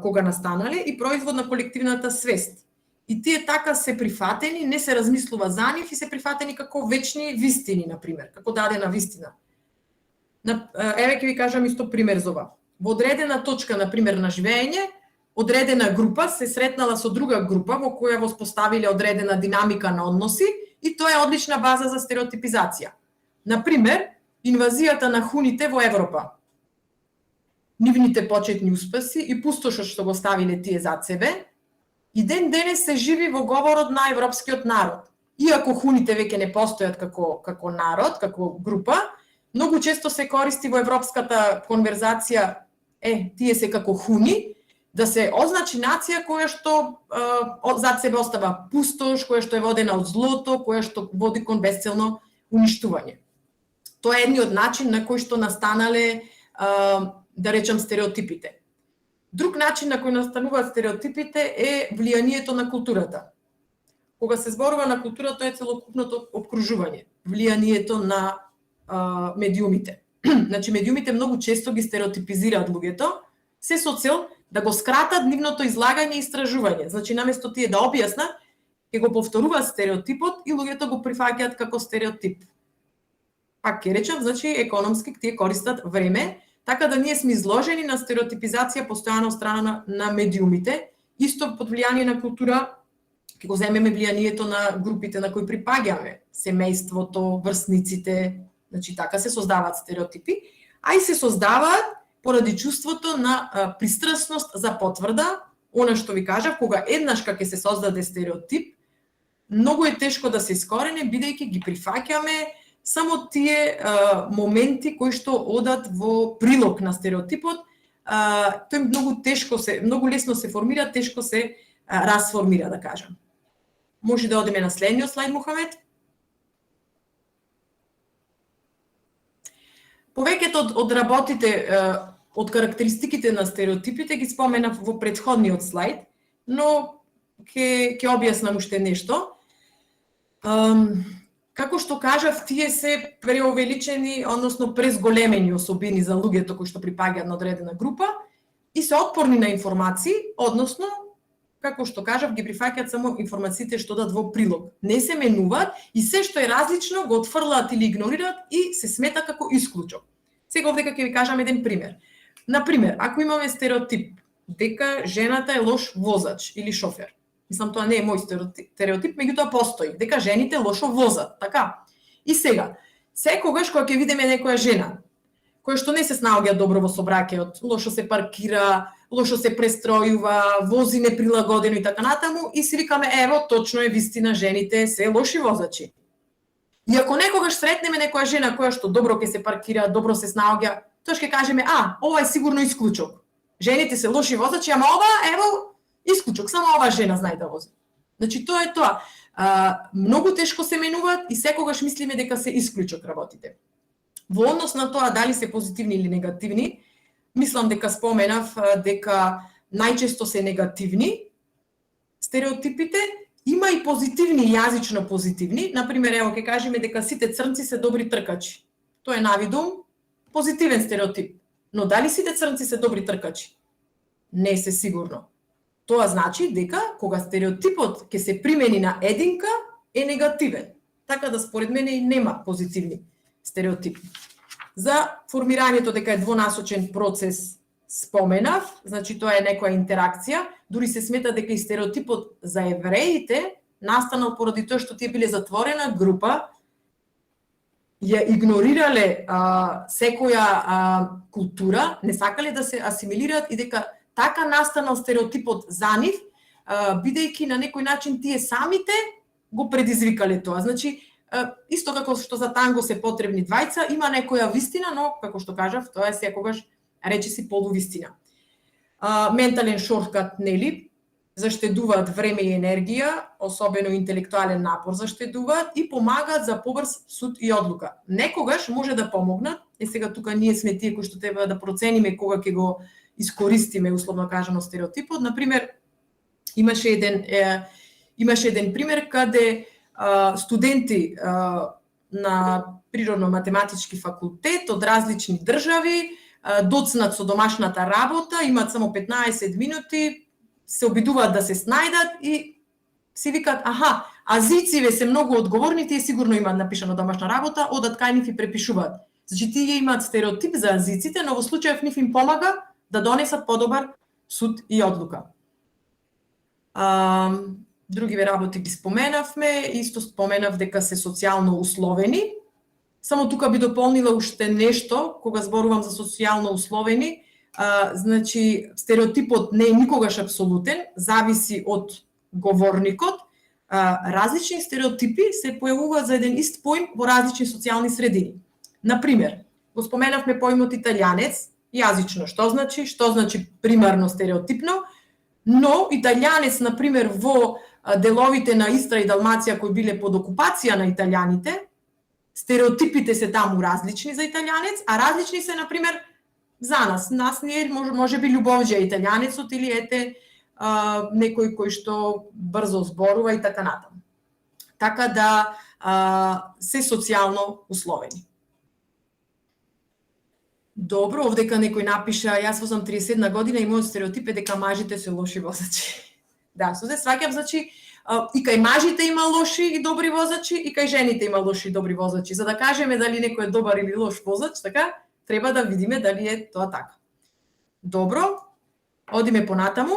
кога настанале и производ на колективната свест. И тие така се прифатени, не се размислува за нив и се прифатени како вечни вистини, например, како дадена вистина. Еве ќе ви кажам исто пример за ова. Во одредена точка, например, на живење, одредена група се сретнала со друга група во која воспоставиле одредена динамика на односи и тоа е одлична база за стереотипизација. Например, инвазијата на хуните во Европа, нивните почетни успеси и пустошот што го ставиле тие зад себе, и ден денес се живи во говорот на европскиот народ. Иако хуните веќе не постојат како народ, како група, многу често се користи во европската конверзација тие се како хуни, да се означи нација која што зад себе остава пустош, која што е водена од злото, која што води кон бесцелно уништување. Тоа е едниот начин на кој што настанале, да речам, стереотипите. Друг начин на кој настануваат стереотипите е влијанието на културата. Кога се зборува на култура, тоа е целокупното обкружување, влијанието на медиумите. Значи, медиумите многу често ги стереотипизираат луѓето, се со цел да го скратат нивното излагање и истражување. Значи, наместо тие да објаснат, ќе го повторуваат стереотипот и луѓето го прифаќаат како стереотип. Пак ќе речам, значи, економски тие користат време, така да ние сме изложени на стереотипизација постојано од страна на медиумите, исто под влијание на култура, ќе го земеме влијанието на групите на кои припаѓаме, семејството, врсниците, значи така се создаваат стереотипи, а и се создаваат поради чувството на пристрасност за потврда, она што ви кажав, кога еднаш ќе се создаде стереотип, многу е тешко да се искорене, бидејќи ги прифаќаме само тие моменти кои што одат во прилог на стереотипот, тој многу лесно се формира, тешко се расформира, да кажам. Може да одиме на следниот слайд, Мухамед. Повеќето од работите, од карактеристиките на стереотипите ги споменав во претходниот слайд, но ќе објаснам уште нешто. Како што кажав, тие се преувеличени, односно презголемени особини за луѓето кои што припаѓаат на одредена група и се отпорни на информации, односно, како што кажав, ги прифаќаат само информациите што дадат во прилог. Не се менуваат и се што е различно го отфрлаат или игнорираат и се смета како исклучок. Сега овдека ќе ви кажам еден пример. Например, ако имаме стереотип дека жената е лош возач или шофер, мислам, тоа не е мој стереотип, меѓутоа постои, дека жените лошо возат, така? И сега, секогаш кога ќе видиме некоја жена, која што не се снаоѓа добро во сообраќајот, лошо се паркира, лошо се престројува, вози неприлагодено и така натаму, и си викаме, ево, точно е вистина, жените се лоши возачи. И ако некогаш сретнеме некоја жена која што добро ќе се паркира, добро се снаоѓа, тоа ќе кажеме, ова е сигурно исклучок. Жените се лоши возачи, ама ова, ево, исклучок, само ова жена знае да вози. Значи, тоа е тоа. Многу тешко се менуваат и секогаш мислиме дека се исклучок работите. Во однос на тоа дали се позитивни или негативни, мислам дека споменав дека најчесто се негативни стереотипите, има и позитивни, јазично позитивни. Например, ево ќе кажеме дека сите црнци се добри тркачи. Тоа е навидум позитивен стереотип. Но дали сите црнци се добри тркачи? Не се сигурно. Тоа значи дека кога стереотипот ќе се примени на единка е негативен. Така да според мене и нема позитивни стереотипи. За формирањето дека е двонасочен процес споменав, значи тоа е некоја интеракција, дури се смета дека и стереотипот за евреите настанал поради тоа што тие биле затворена група, ја игнорирале секоја култура, не сакале да се асимилираат и дека така настанал стереотипот за нив, бидејќи на некој начин тие самите го предизвикале тоа. Значи, исто како што за танго се потребни двајца, има некоја вистина, но, како што кажав, тоа е секогаш речиси полувистина. Ментален шорткат, нели, заштедуваат време и енергија, особено интелектуален напор заштедуваат и помагаат за побрз суд и одлука. Некогаш може да помогнат, сега тука ние сме тие кои што треба да процениме кога ќе го искористиме, условно кажано, стереотипот. Например, имаше еден пример каде студенти на природно-математички факултет од различни држави доцнат со домашната работа, имаат само 15 минути, се обидуваат да се снајдат и си викаат, азициве се многу одговорни, тие сигурно имаат напишано домашна работа, одат кај нив и препишуваат. Значи, тие имаат стереотип за азиците, но во случајов нив им помага да донесат подобар суд и одлука. Другиве работи ги споменавме, исто споменав дека се социјално условени, Само тука би дополнила уште нешто, кога зборувам за социјално условени, значи стереотипот не е никогаш апсолутен, зависи од говорникот. Различни стереотипи се појавуваат за еден ист поим во различни социјални средини. Например, го споменавме поимот италијанец, јазично што значи примарно стереотипно, но италијанец, например, во деловите на Истра и Далмација кои биле под окупација на италијаните, стереотипите се таму различни за италијанец, а различни се, например, за нас. Нас не е, може би, љубовџија италијанецот или ете некој кој што брзо зборува и така натаму. Така да се социјално условени. Добро, овдека некој напиша, јас сум 31 година и мојот стереотип е дека мажите се лоши возачи. Да, се сваќам, значи, и кај мажите има лоши и добри возачи, и кај жените има лоши и добри возачи. За да кажеме дали некој е добар или лош возач, така, треба да видиме дали е тоа така. Добро, одиме понатаму.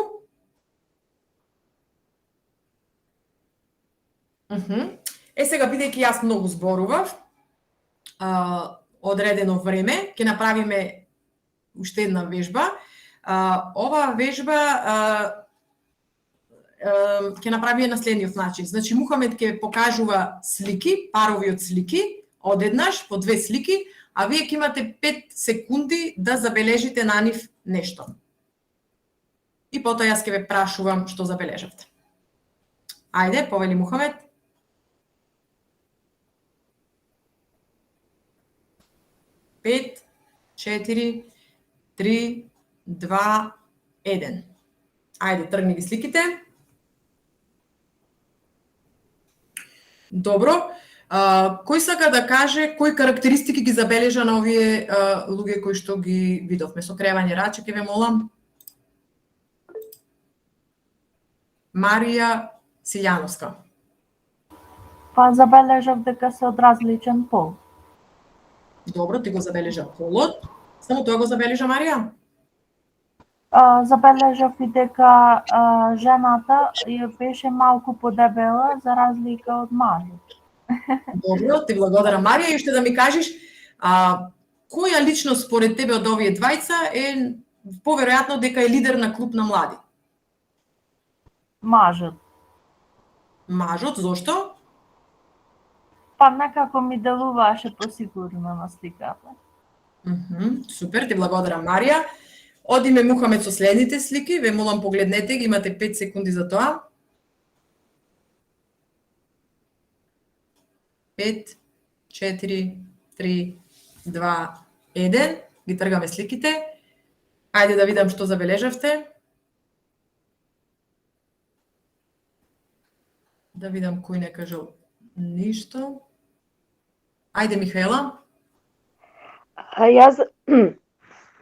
Сега, бидејќи јас многу зборував, одредено време, ќе направиме уште една вежба. Оваа вежба ќе направи на следниот начин. Значи, Мухамед ќе покажува слики, парови од слики, одеднаш по 2 слики, а вие ќе имате 5 секунди да забележите на нив нешто. И потоа јас ќе ве прашувам што забележавте. Ајде, повели Мухамед. Пет, 4, 3, 2, 1. Ајде, тргни ги сликите. Добро. Кој сака да каже кои карактеристики ги забележа на овие луѓе кои што ги видовме? Со кревање раче, ќе ве молам. Марија Силјановска. Па забележав дека се од различен пол. Добро, ти го забележа полот. Само тоа го забележа Марија? Забележав и дека жената ја беше малку подебела за разлика од мажот. Добро, ти благодарам Марија. И уште да ми кажеш, која личност според тебе од овие двајца е поверојатно дека е лидер на клуб на млади? Мажот. Мажот, зошто? Па некако ми делуваше посигурно на сликата. Супер, ти благодарам Марија. Одиме Мухамед со следните слики, ве молам погледнете ги, имате 5 секунди за тоа. 5, 4, 3, 2, 1. Ги тргаме сликите. Ајде да видам што забележавте. Да видам кој не кажал ништо. Ајде, Михаела.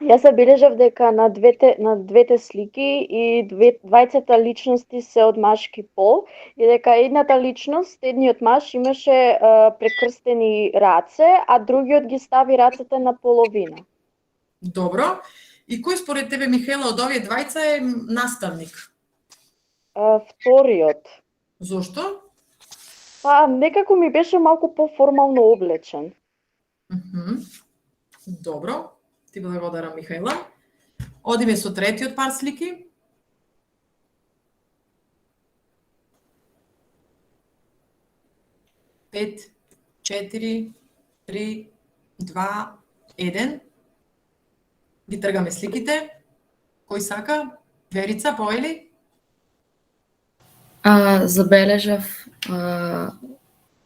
Јас забележав дека на двете слики и двајцата личности се од машки пол и дека едната личност, едниот маж имаше прекрстени раце, а другиот ги стави рацете на половина. Добро. И кој според тебе, Михаела, од овие двајца е наставник? Вториот. Зошто? Па некако ми беше малку поформално облечен. Добро. Ти благодарам, Михаела. Одиме со третиот пар слики. Пет, 4, 3, 2, 1. Ги тргаме сликите. Кој сака? Верица, повели? Забележав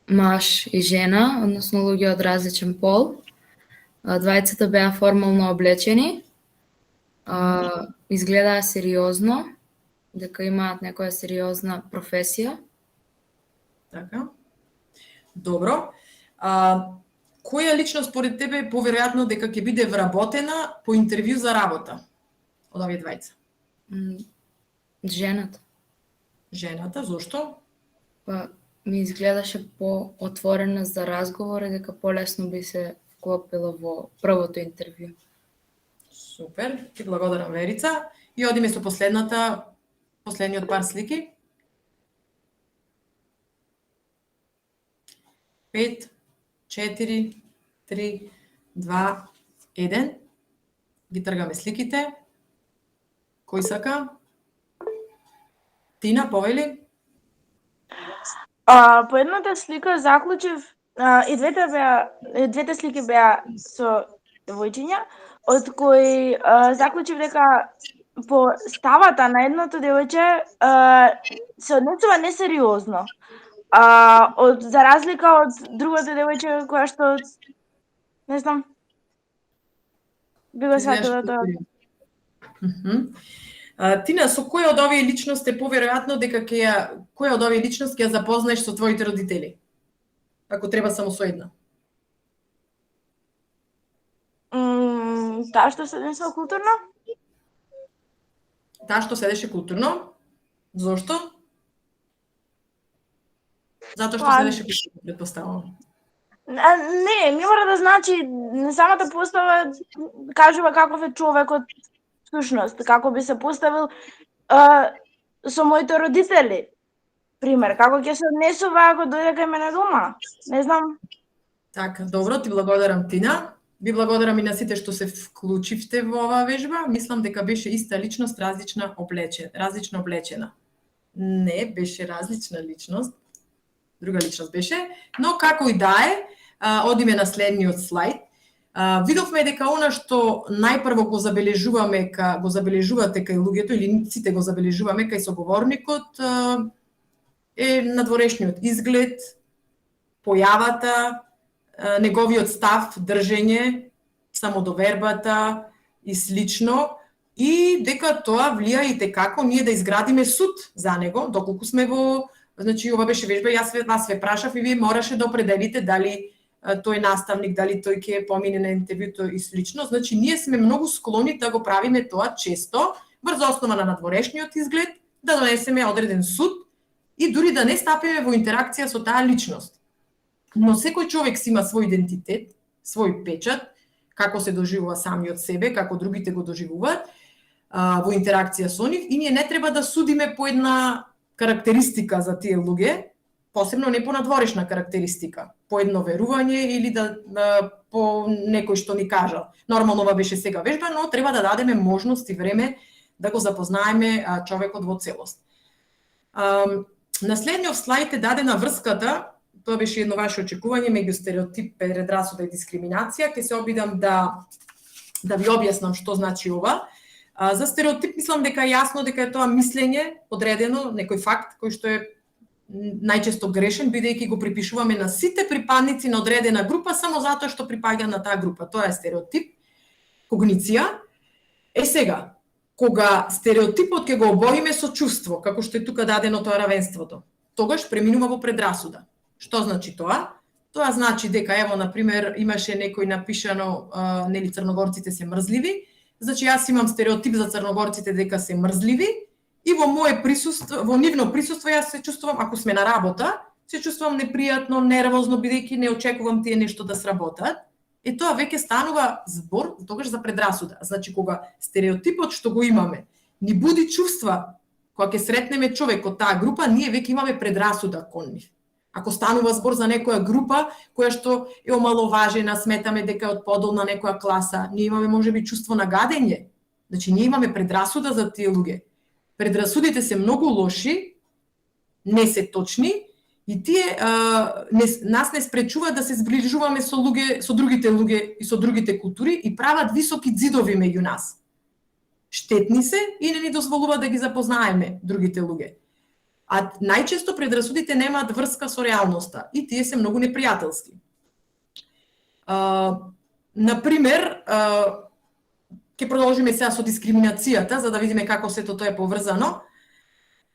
маж и жена, односно луѓе од различен пол. Двајцата беа формално облечени, изгледаа сериозно, дека имаат некоја сериозна професија. Така. Добро. Која личност според тебе е поверојатно дека ќе биде вработена по интервју за работа од овие двајца? Жената. Жената, зошто? Па ми изгледаше по-отворена за разговор и дека полесно би се вклопила во првото интервју. Супер, ти благодарам, Верица. И одиме со последниот пар слики. 5, 4, 3, 2, 1. Ги тргаме сликите. Кој сака? Тина, повели? По едната слика заклучив, и двете слики беа со девојчиња, од кои заклучив дека по ставата на едното девојче се однесува несериозно. За разлика од другото девојче која што не знам, би го сватила тоа. Тина, со која од овие личности е поверојатно дека која од овие личности ќе ја запознаеш со твоите родители? Ако треба само со една. Таа што седеше културно? Таа што седеше културно? Зошто? Затоа што седеше културно, предпоставувам. Не мора да значи, самата постава кажува каков е човекот всушност, како би се поставил со моите родители. Пример, како ќе се однесува ако дојде кај мене дома? Не знам. Така, добро, ти благодарам, Тина. Ви благодарам и на сите што се вклучивте во оваа вежба. Мислам дека беше иста личност, различно облечена. Не, беше различна личност. Друга личност беше, но како и да е, одиме на следниот слајд. Видовме дека она што најпрво го забележувате кај луѓето, или сите го забележуваме кај соговорникот, е надворешниот изглед, појавата, неговиот став, држење, самодовербата и слично, и дека тоа влија и како ние да изградиме суд за него, доколку сме во... Значи, ова беше вежба, јас вас ве прашав и вие мораше да определите дали тој наставник, дали тој ќе помине на интервјуто и слично. Значи, ние сме многу склони да го правиме тоа често, врз основа на надворешниот изглед, да донесеме одреден суд и дури да не стапиме во интеракција со таа личност. Но секој човек си има свој идентитет, свој печат, како се доживува самиот себе, како другите го доживуваат во интеракција со нив, и ние не треба да судиме по една карактеристика за тие луѓе, посебно не по надворешна карактеристика, по едно верување или по некој што ни кажал. Нормално ова беше сега вежба, но треба да дадеме можност и време да го запознаеме човекот во целост. На следниот слајд е дадена врската, тоа беше едно ваше очекување меѓу стереотип, предрасуда и дискриминација. Ќе се обидам да ви објаснам што значи ова. За стереотип мислам дека е јасно дека е тоа мислење одредено, некој факт кој што е најчесто грешен, бидејќи го припишуваме на сите припадници на одредена група само затоа што припаѓа на таа група. Тоа е стереотип, когниција. Сега, кога стереотипот ќе го обоиме со чувство, како што е тука дадено тоа равенството, тогаш преминува во предрасуда. Што значи тоа? Тоа значи дека, ево, например, имаше некој напишано, нели црногорците се мрзливи, значи јас имам стереотип за црногорците дека се мрзливи, и во мое присуство, во нивно присуство јас се чувствувам, ако сме на работа, се чувствувам непријатно, нервозно, бидејќи не очекувам тие нешто да сработат. И тоа веќе станува збор тогаш за предрасуда. Значи, кога стереотипот што го имаме ни буди чувства, кога ќе сретнеме човек од таа група, ние веќе имаме предрасуда кон нив. Ако станува збор за некоја група која што е омаловажена, сметаме дека е од подолна некоја класа, ние имаме можеби чувство на гадење. Значи, ние имаме предрасуда за тие луѓе. Предрасудите се многу лоши, не се точни, и тие нас не спречуваат да се зближуваме со луѓе, со другите луѓе и со другите култури и прават високи ѕидови меѓу нас. Штетни се и не ни дозволува да ги запознаеме другите луѓе. А најчесто предрасудите немаат врска со реалноста и тие се многу непријателски. Например, ќе продолжиме сега со дискриминацијата, за да видиме како сето тоа е поврзано.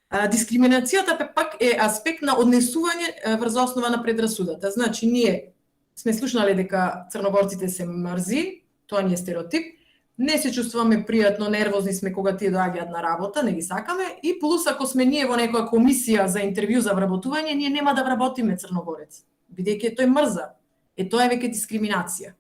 Дискриминацијата пак е аспект на однесување врз основа на предрасудата. Значи, ние сме слушнале дека црногорците се мрзи, тоа ни е стереотип, не се чувствуваме пријатно, нервозни сме кога тие доаѓаат на работа, не ги сакаме, и плюс ако сме ние во некоја комисија за интервју за вработување, ние нема да вработиме црногорец, бидејќи тој мрза. Тоа е веќе дискриминација.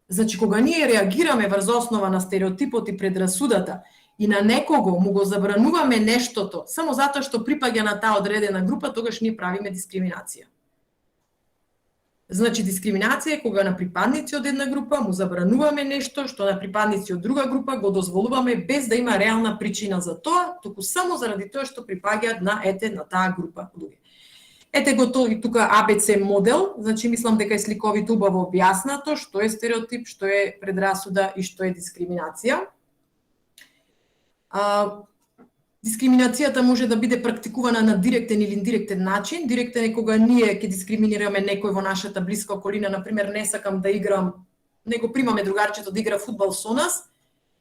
Значи, кога ние реагираме врз основа на стереотипот и предрасудата и на некого му го забрануваме нештото само затоа што припаѓа на таа одредена група, тогаш ние правиме дискриминација. Значи дискриминација е кога на припадници од една група му забрануваме нешто што на припадници од друга група го дозволуваме без да има реална причина за тоа, туку само заради тоа што припаѓаат на таа група луѓе. Ете го тука ABC модел, значи мислам дека е сликовито убаво објаснато што е стереотип, што е предрасуда и што е дискриминација. Дискриминацијата може да биде практикувана на директен или индиректен начин. Директен е кога ние ќе дискриминираме некој во нашата блиска околина, например, не сакам да играм, него примаме другарчето да игра фудбал со нас,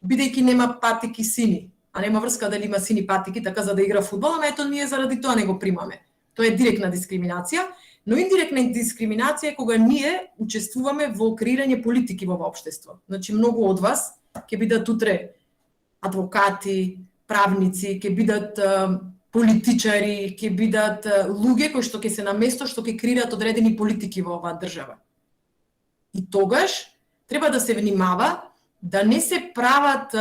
бидејќи нема патики сини, а нема врска дали има сини патики така за да игра фудбал, ама ето ние заради тоа не го примаме. Тоа е директна дискриминација, но индиректна дискриминација е кога ние учествуваме во креирање политики во општество. Значи многу од вас ќе бидат утре адвокати, правници, ќе бидат политичари, ќе бидат луѓе кои што ќе се на место што ќе креираат одредени политики во оваа држава. И тогаш треба да се внимава да не се прават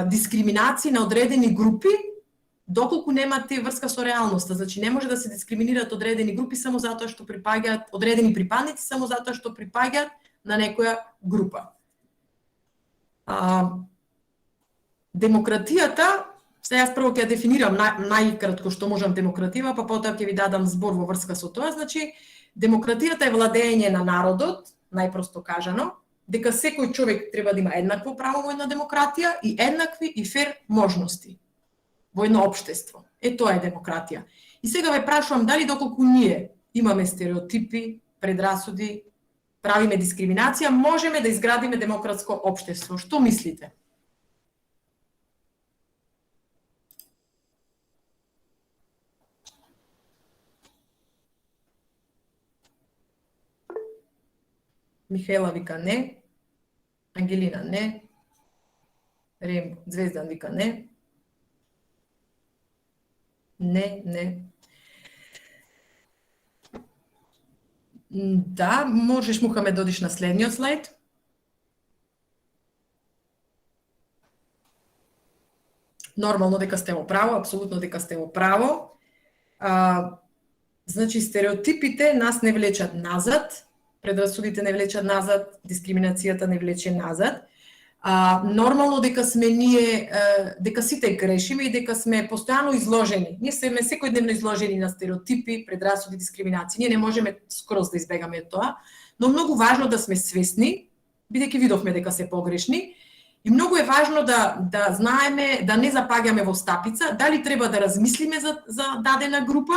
дискриминации на одредени групи доколку немате врска со реалноста. Значи не може да се дискриминираат одредени групи само затоа што припаѓаат, одредени припадници само затоа што припаѓаат на некоја група. Демократијата, сега јас прво ќе ја дефинирам најкратко што можам демократија, па потоа ќе ви дадам збор во врска со тоа. Значи, демократијата е владење на народот, најпросто кажано, дека секој човек треба да има еднакво право во една демократија и еднакви и фер можности во едно општество. Тоа е демократија. И сега ве прашувам дали доколку ние имаме стереотипи, предрасуди, правиме дискриминација, можеме да изградиме демократско општество. Што мислите? Михаела вика не, Ангелина не, Звездан вика не. Не. Да, можеш Мухамед да одиш на следниот слайд. Нормално дека сте во право, апсолутно дека сте во право. Значи стереотипите нас не влечат назад, предрасудите не влечат назад, дискриминацијата не влече назад. Нормално дека сме ние, дека сите грешиме и дека сме постојано изложени. Ние сме секојдневно изложени на стереотипи, предрасуди, дискриминации. Ние не можеме скроз да избегаме тоа, но многу важно да сме свесни, бидејќи видовме дека се погрешни, и многу е важно да знаеме, да не запаѓаме во стапица, дали треба да размислиме за дадена група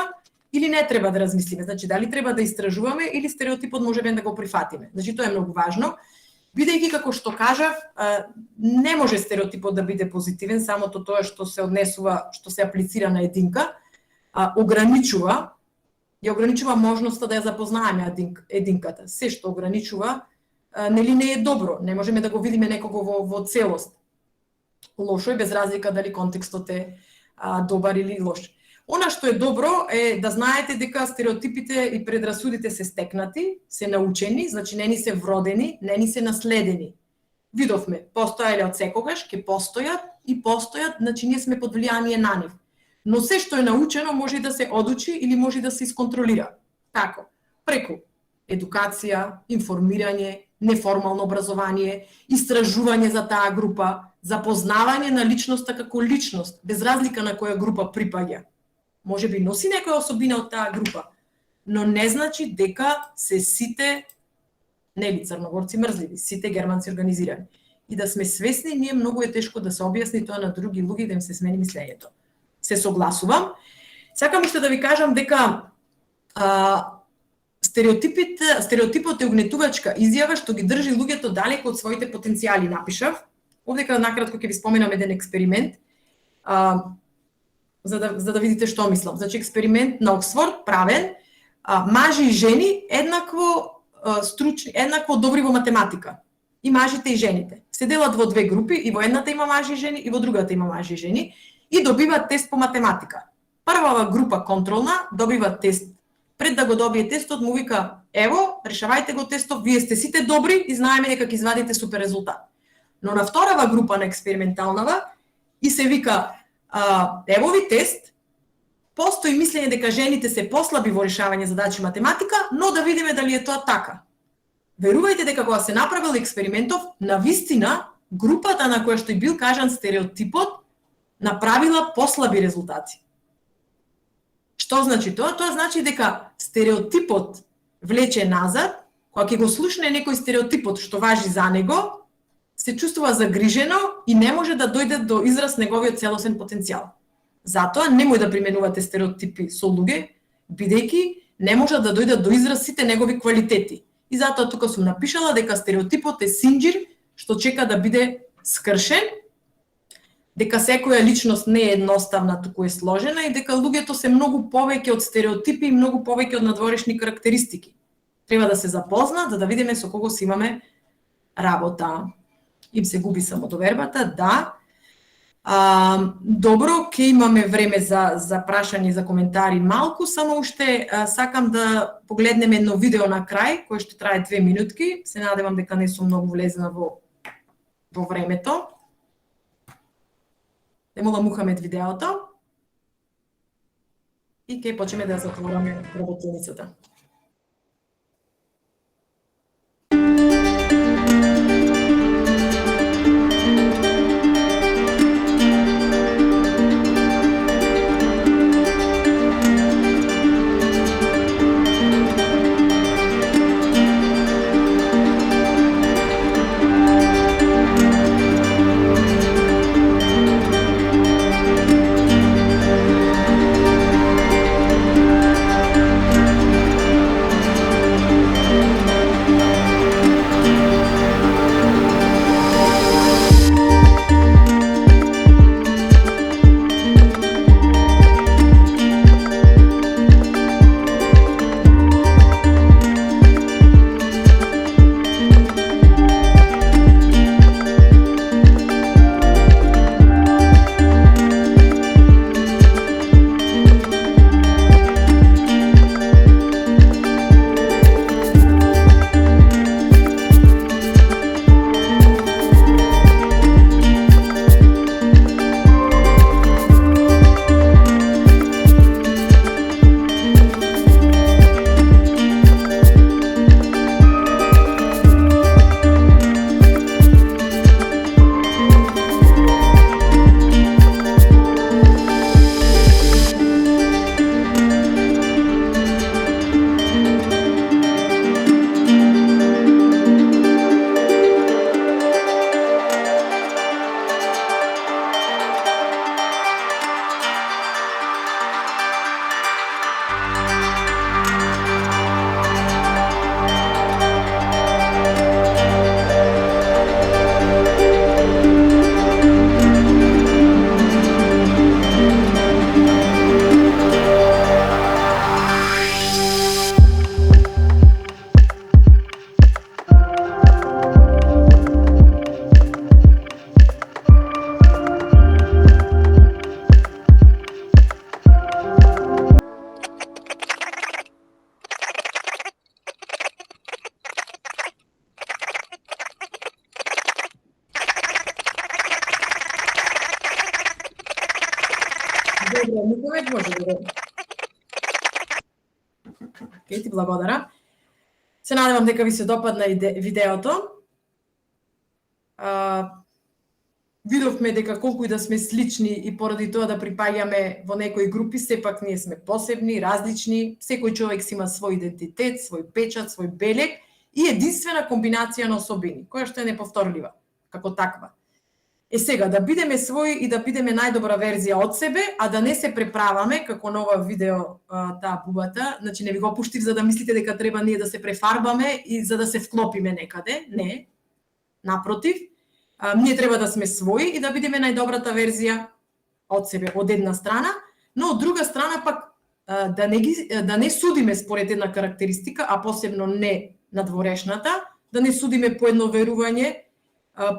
или не треба да размислиме. Значи, дали треба да истражуваме или стереотипот можеме да го прифатиме. Значи, тоа е многу важно. Бидејќи, како што кажав, не може стереотипот да биде позитивен, самото тоа што се однесува, што се аплицира на единка, ограничува можноста да ја запознаеме единката. Се што ограничува, нели не е добро, не можеме да го видиме некого во целост. Лошо е без разлика дали контекстот е добар или лош. Она што е добро е да знаете дека стереотипите и предрасудите се стекнати, се научени, значи не ни се вродени, не ни се наследени. Видовме, постоеле од секогаш, ќе постојат, значи ние сме под влијание на нив. Но се што е научено може да се одучи или може да се исконтролира. Тако, преку едукација, информирање, неформално образование, истражување за таа група, запознавање на личноста како личност, без разлика на која група припаѓа. Може би носи некоја особина од таа група, но не значи дека се сите, нели црногорци мрзливи, сите германци организирани. И да сме свесни, ние многу е тешко да се објасни тоа на други луѓе, да им се смени мислењето. Се согласувам. Сакам уште да ви кажам дека стереотипот е угнетувачка изјава што ги држи луѓето далеку од своите потенцијали, напишав. Овдека накратко ќе ви споменам еден експеримент, за да видите што мислам. Значи, експеримент на Оксфорд правен, мажи и жени еднакво стручни, еднакво добри во математика. И мажите и жените. Се делат во две групи, и во едната има мажи и жени, и во другата има мажи и жени, и добиваат тест по математика. Првава група контролна добива тест. Пред да го добие тестот, му вика: ево, решавајте го тестот, вие сте сите добри и знаеме дека ќе извадите супер резултат. Но на вторава група, на експерименталнава, и се вика: ево ви тест, постои мислење дека жените се послаби во решавање задачи математика, но да видиме дали е тоа така. Верувајте дека кога се направил експериментов, на вистина групата на која што и бил кажан стереотипот направила послаби резултати. Што значи тоа? Тоа значи дека стереотипот влече назад, кога ќе го слушне некој стереотипот што важи за него, се чувствува загрижено и не може да дојде до израз неговиот целосен потенцијал. Затоа немој да применувате стереотипи со луѓе, бидејќи не може да дојдат до израз сите негови квалитети. И затоа тука сум напишала дека стереотипот е синџир што чека да биде скршен, дека секоја личност не е едноставна, туку е сложена и дека луѓето се многу повеќе од стереотипи и многу повеќе од надворешни карактеристики. Треба да се запознаат, за да видиме со кого си имаме работа. Им се губи самодовербата, да. Добро, ќе имаме време за прашање и за коментари малку, само уште сакам да погледнеме едно видео на крај, кое што трае 2 минутки. Се надевам дека не сум многу влезна во времето. Емола Мухамед видеото. И ќе почнеме да затвораме работилницата. Добро, Мухамед може да го... Океј, ти благодарам. Се надевам дека ви се допадна видеото. Видовме дека колку и да сме слични и поради тоа да припаѓаме во некои групи, сепак ние сме посебни, различни, секој човек си има свој идентитет, свој печат, свој белег и единствена комбинација на особини, која што е неповторлива, како таква. Сега, да бидеме своји и да бидеме најдобра верзија од себе, а да не се преправаме, како на ова видео таа бубата, значи не ви го пуштив за да мислите дека треба ние да се префарбаме и за да се вклопиме некаде, не. Напротив, ние треба да сме своји и да бидеме најдобрата верзија од себе, од една страна, но од друга страна пак да не судиме според една карактеристика, а посебно не надворешната, да не судиме по едно верување,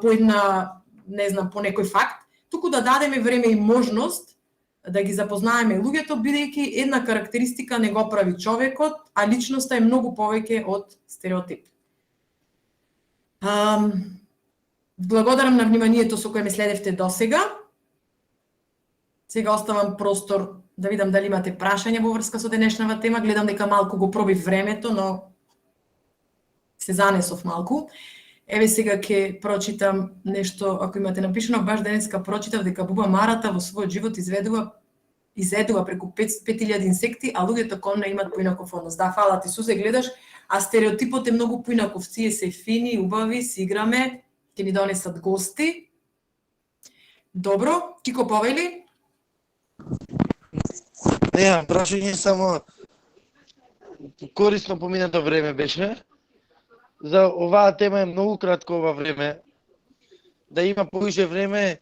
по една, не знам, по некој факт, туку да дадеме време и можност да ги запознаеме луѓето, бидејќи една карактеристика не го прави човекот, а личноста е многу повеќе од стереотип. Благодарам на вниманието со кое ме следевте досега. Сега оставам простор да видам дали имате прашања во врска со денешнава тема. Гледам дека малку го пробив времето, но се занесов малку. Еве сега ќе прочитам нешто, ако имате напишано, баш денеска прочитав дека буба марата во својот живот изедува преку 5000 инсекти, а луѓето кон неа имат поинаков однос. Да, фала ти, Сузе, гледаш, а стереотипот е многу поинаков. Тие се фини, убави, си играме, ќе ни донесат гости. Добро, Кико повели? Немам прашање, само корисно поминато време беше. За оваа тема е многу кратко ова време. Да има повише време,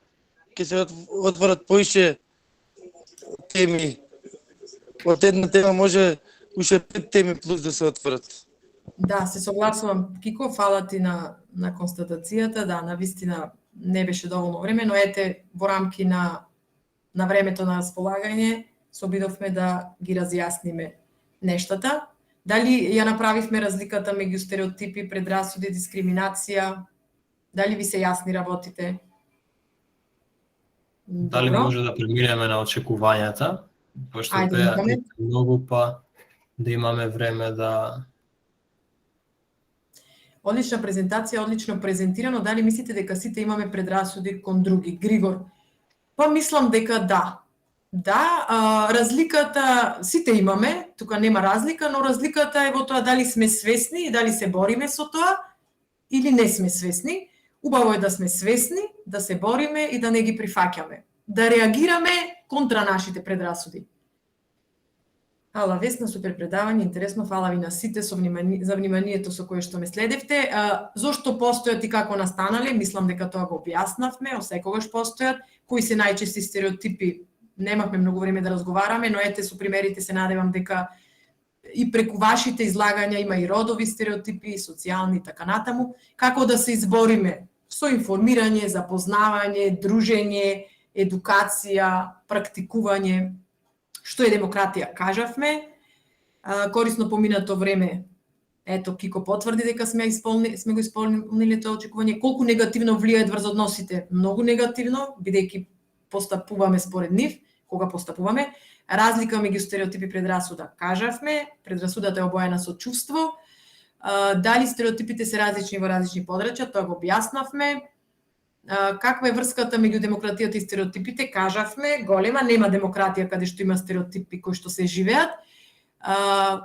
ќе се отворат повише теми. Од една тема може уште 5 теми плюс да се отворат. Да, се согласувам, Кико, фала ти на констатацијата, да, навистина не беше доволно време, но ете, во рамки на времето на располагање, се обидовме да ги разјасниме нештата. Дали ја направивме разликата меѓу стереотипи, предрасуди, дискриминација? Дали ви се јасни работите? Дали Добро. може да преминеме на очекувањата? Пошто Ајде, беа имаме. многу, па да имаме време да... Одлична презентација, одлично презентирано. Дали мислите дека сите имаме предрасуди кон други? Григор? Па мислам дека да. Да, разликата сите имаме, тука нема разлика, но разликата е во тоа дали сме свесни и дали се бориме со тоа или не сме свесни. Убаво е да сме свесни, да се бориме и да не ги прифаќаме. Да реагираме контра нашите предрасуди. Ала Весна, супер предавање, интересно, фала ви на сите за вниманието со кое што ме следевте. Зошто постојат и како настанале? Мислам дека тоа го објаснавме, секогаш постојат. Кои се најчести стереотипи? Немавме многу време да разговараме, но ете со примерите се надевам дека и преку вашите излагања има и родови стереотипи, и социјални и така натаму. Како да се избориме? Со информирање, запознавање, дружење, едукација, практикување. Што е демократија? Кажавме. Корисно поминато време. Ето, Кико потврди дека сме го исполнили тоа очекување. Колку негативно влијаат врз односите? Многу негативно, бидејќи постапуваме според нив, кога постапуваме. Разлика меѓу стереотипи и предрасуда. Кажавме, предрасудата е обоена со чувство. Дали стереотипите се различни во различни подрачја, тоа го објаснавме. Каква е врската меѓу демократијата и стереотипите? Кажавме, голема, нема демократија каде што има стереотипи кои што се живеат.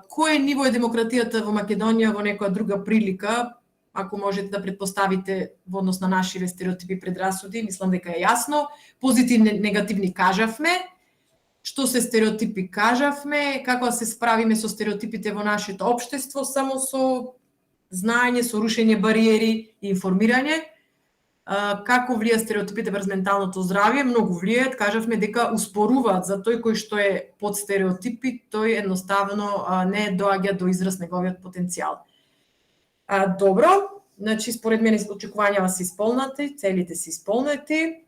Кој ниво е демократијата во Македонија во некоја друга прилика? Ако можете да предпоставите во однос на нашиве стереотипи и предрасуди, мислам дека е јасно. Позитивни, негативни кажавме. Што се стереотипи кажавме, како да се справиме со стереотипите во нашето општество, само со знаење, со рушење бариери и информирање. Како влија стереотипите врз менталното здравје? Многу влијаат, кажавме дека успоруваат за тој кој што е под стереотипи, тој едноставно не доаѓа до израз неговиот потенцијал. Добро, значи според мене очекувањава се исполнати, целите се исполнати.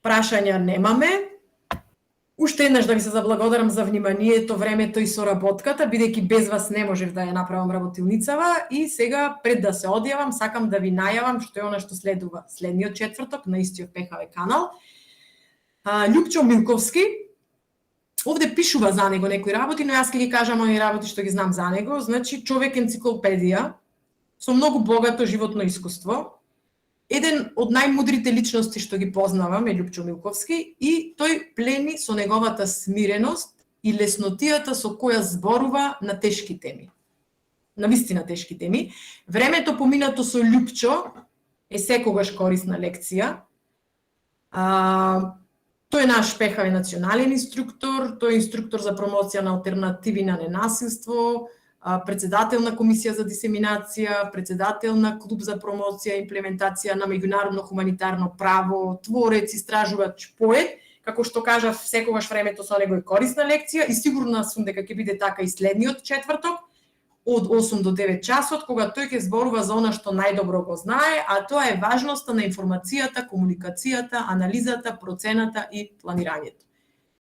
Прашања немаме. Уште еднаш да ви се заблагодарам за вниманието, времето и соработката, бидејќи без вас не можев да ја направам работилницава. И сега, пред да се одјавам, сакам да ви најавам што е она што следува следниот четврток на истиот ПХВ канал. Љупчо Милковски, овде пишува за него некои работи, но јас ќе ги кажам оние работи што ги знам за него. Значи, човек енциклопедија, со многу богато животно искуство. Еден од најмудрите личности што ги познавам е Љупчо Милковски и тој плени со неговата смиреност и леснотијата со која зборува на тешки теми. На вистина тешки теми. Времето поминато со Љупчо е секогаш корисна лекција. Тој е наш ПХВ национален инструктор, тој е инструктор за промоција на алтернативи на ненасилство, председател на Комисија за дисеминација, председател на Клуб за промоција и имплементација на меѓународно хуманитарно право, творец, истражувач, поет. Како што кажав, секогаш времето со него е корисна лекција и сигурна сум дека ќе биде така и следниот четврток од 8 до 9 часот, кога тој ќе зборува за она што најдобро го знае, а тоа е важноста на информацијата, комуникацијата, анализата, процената и планирањето.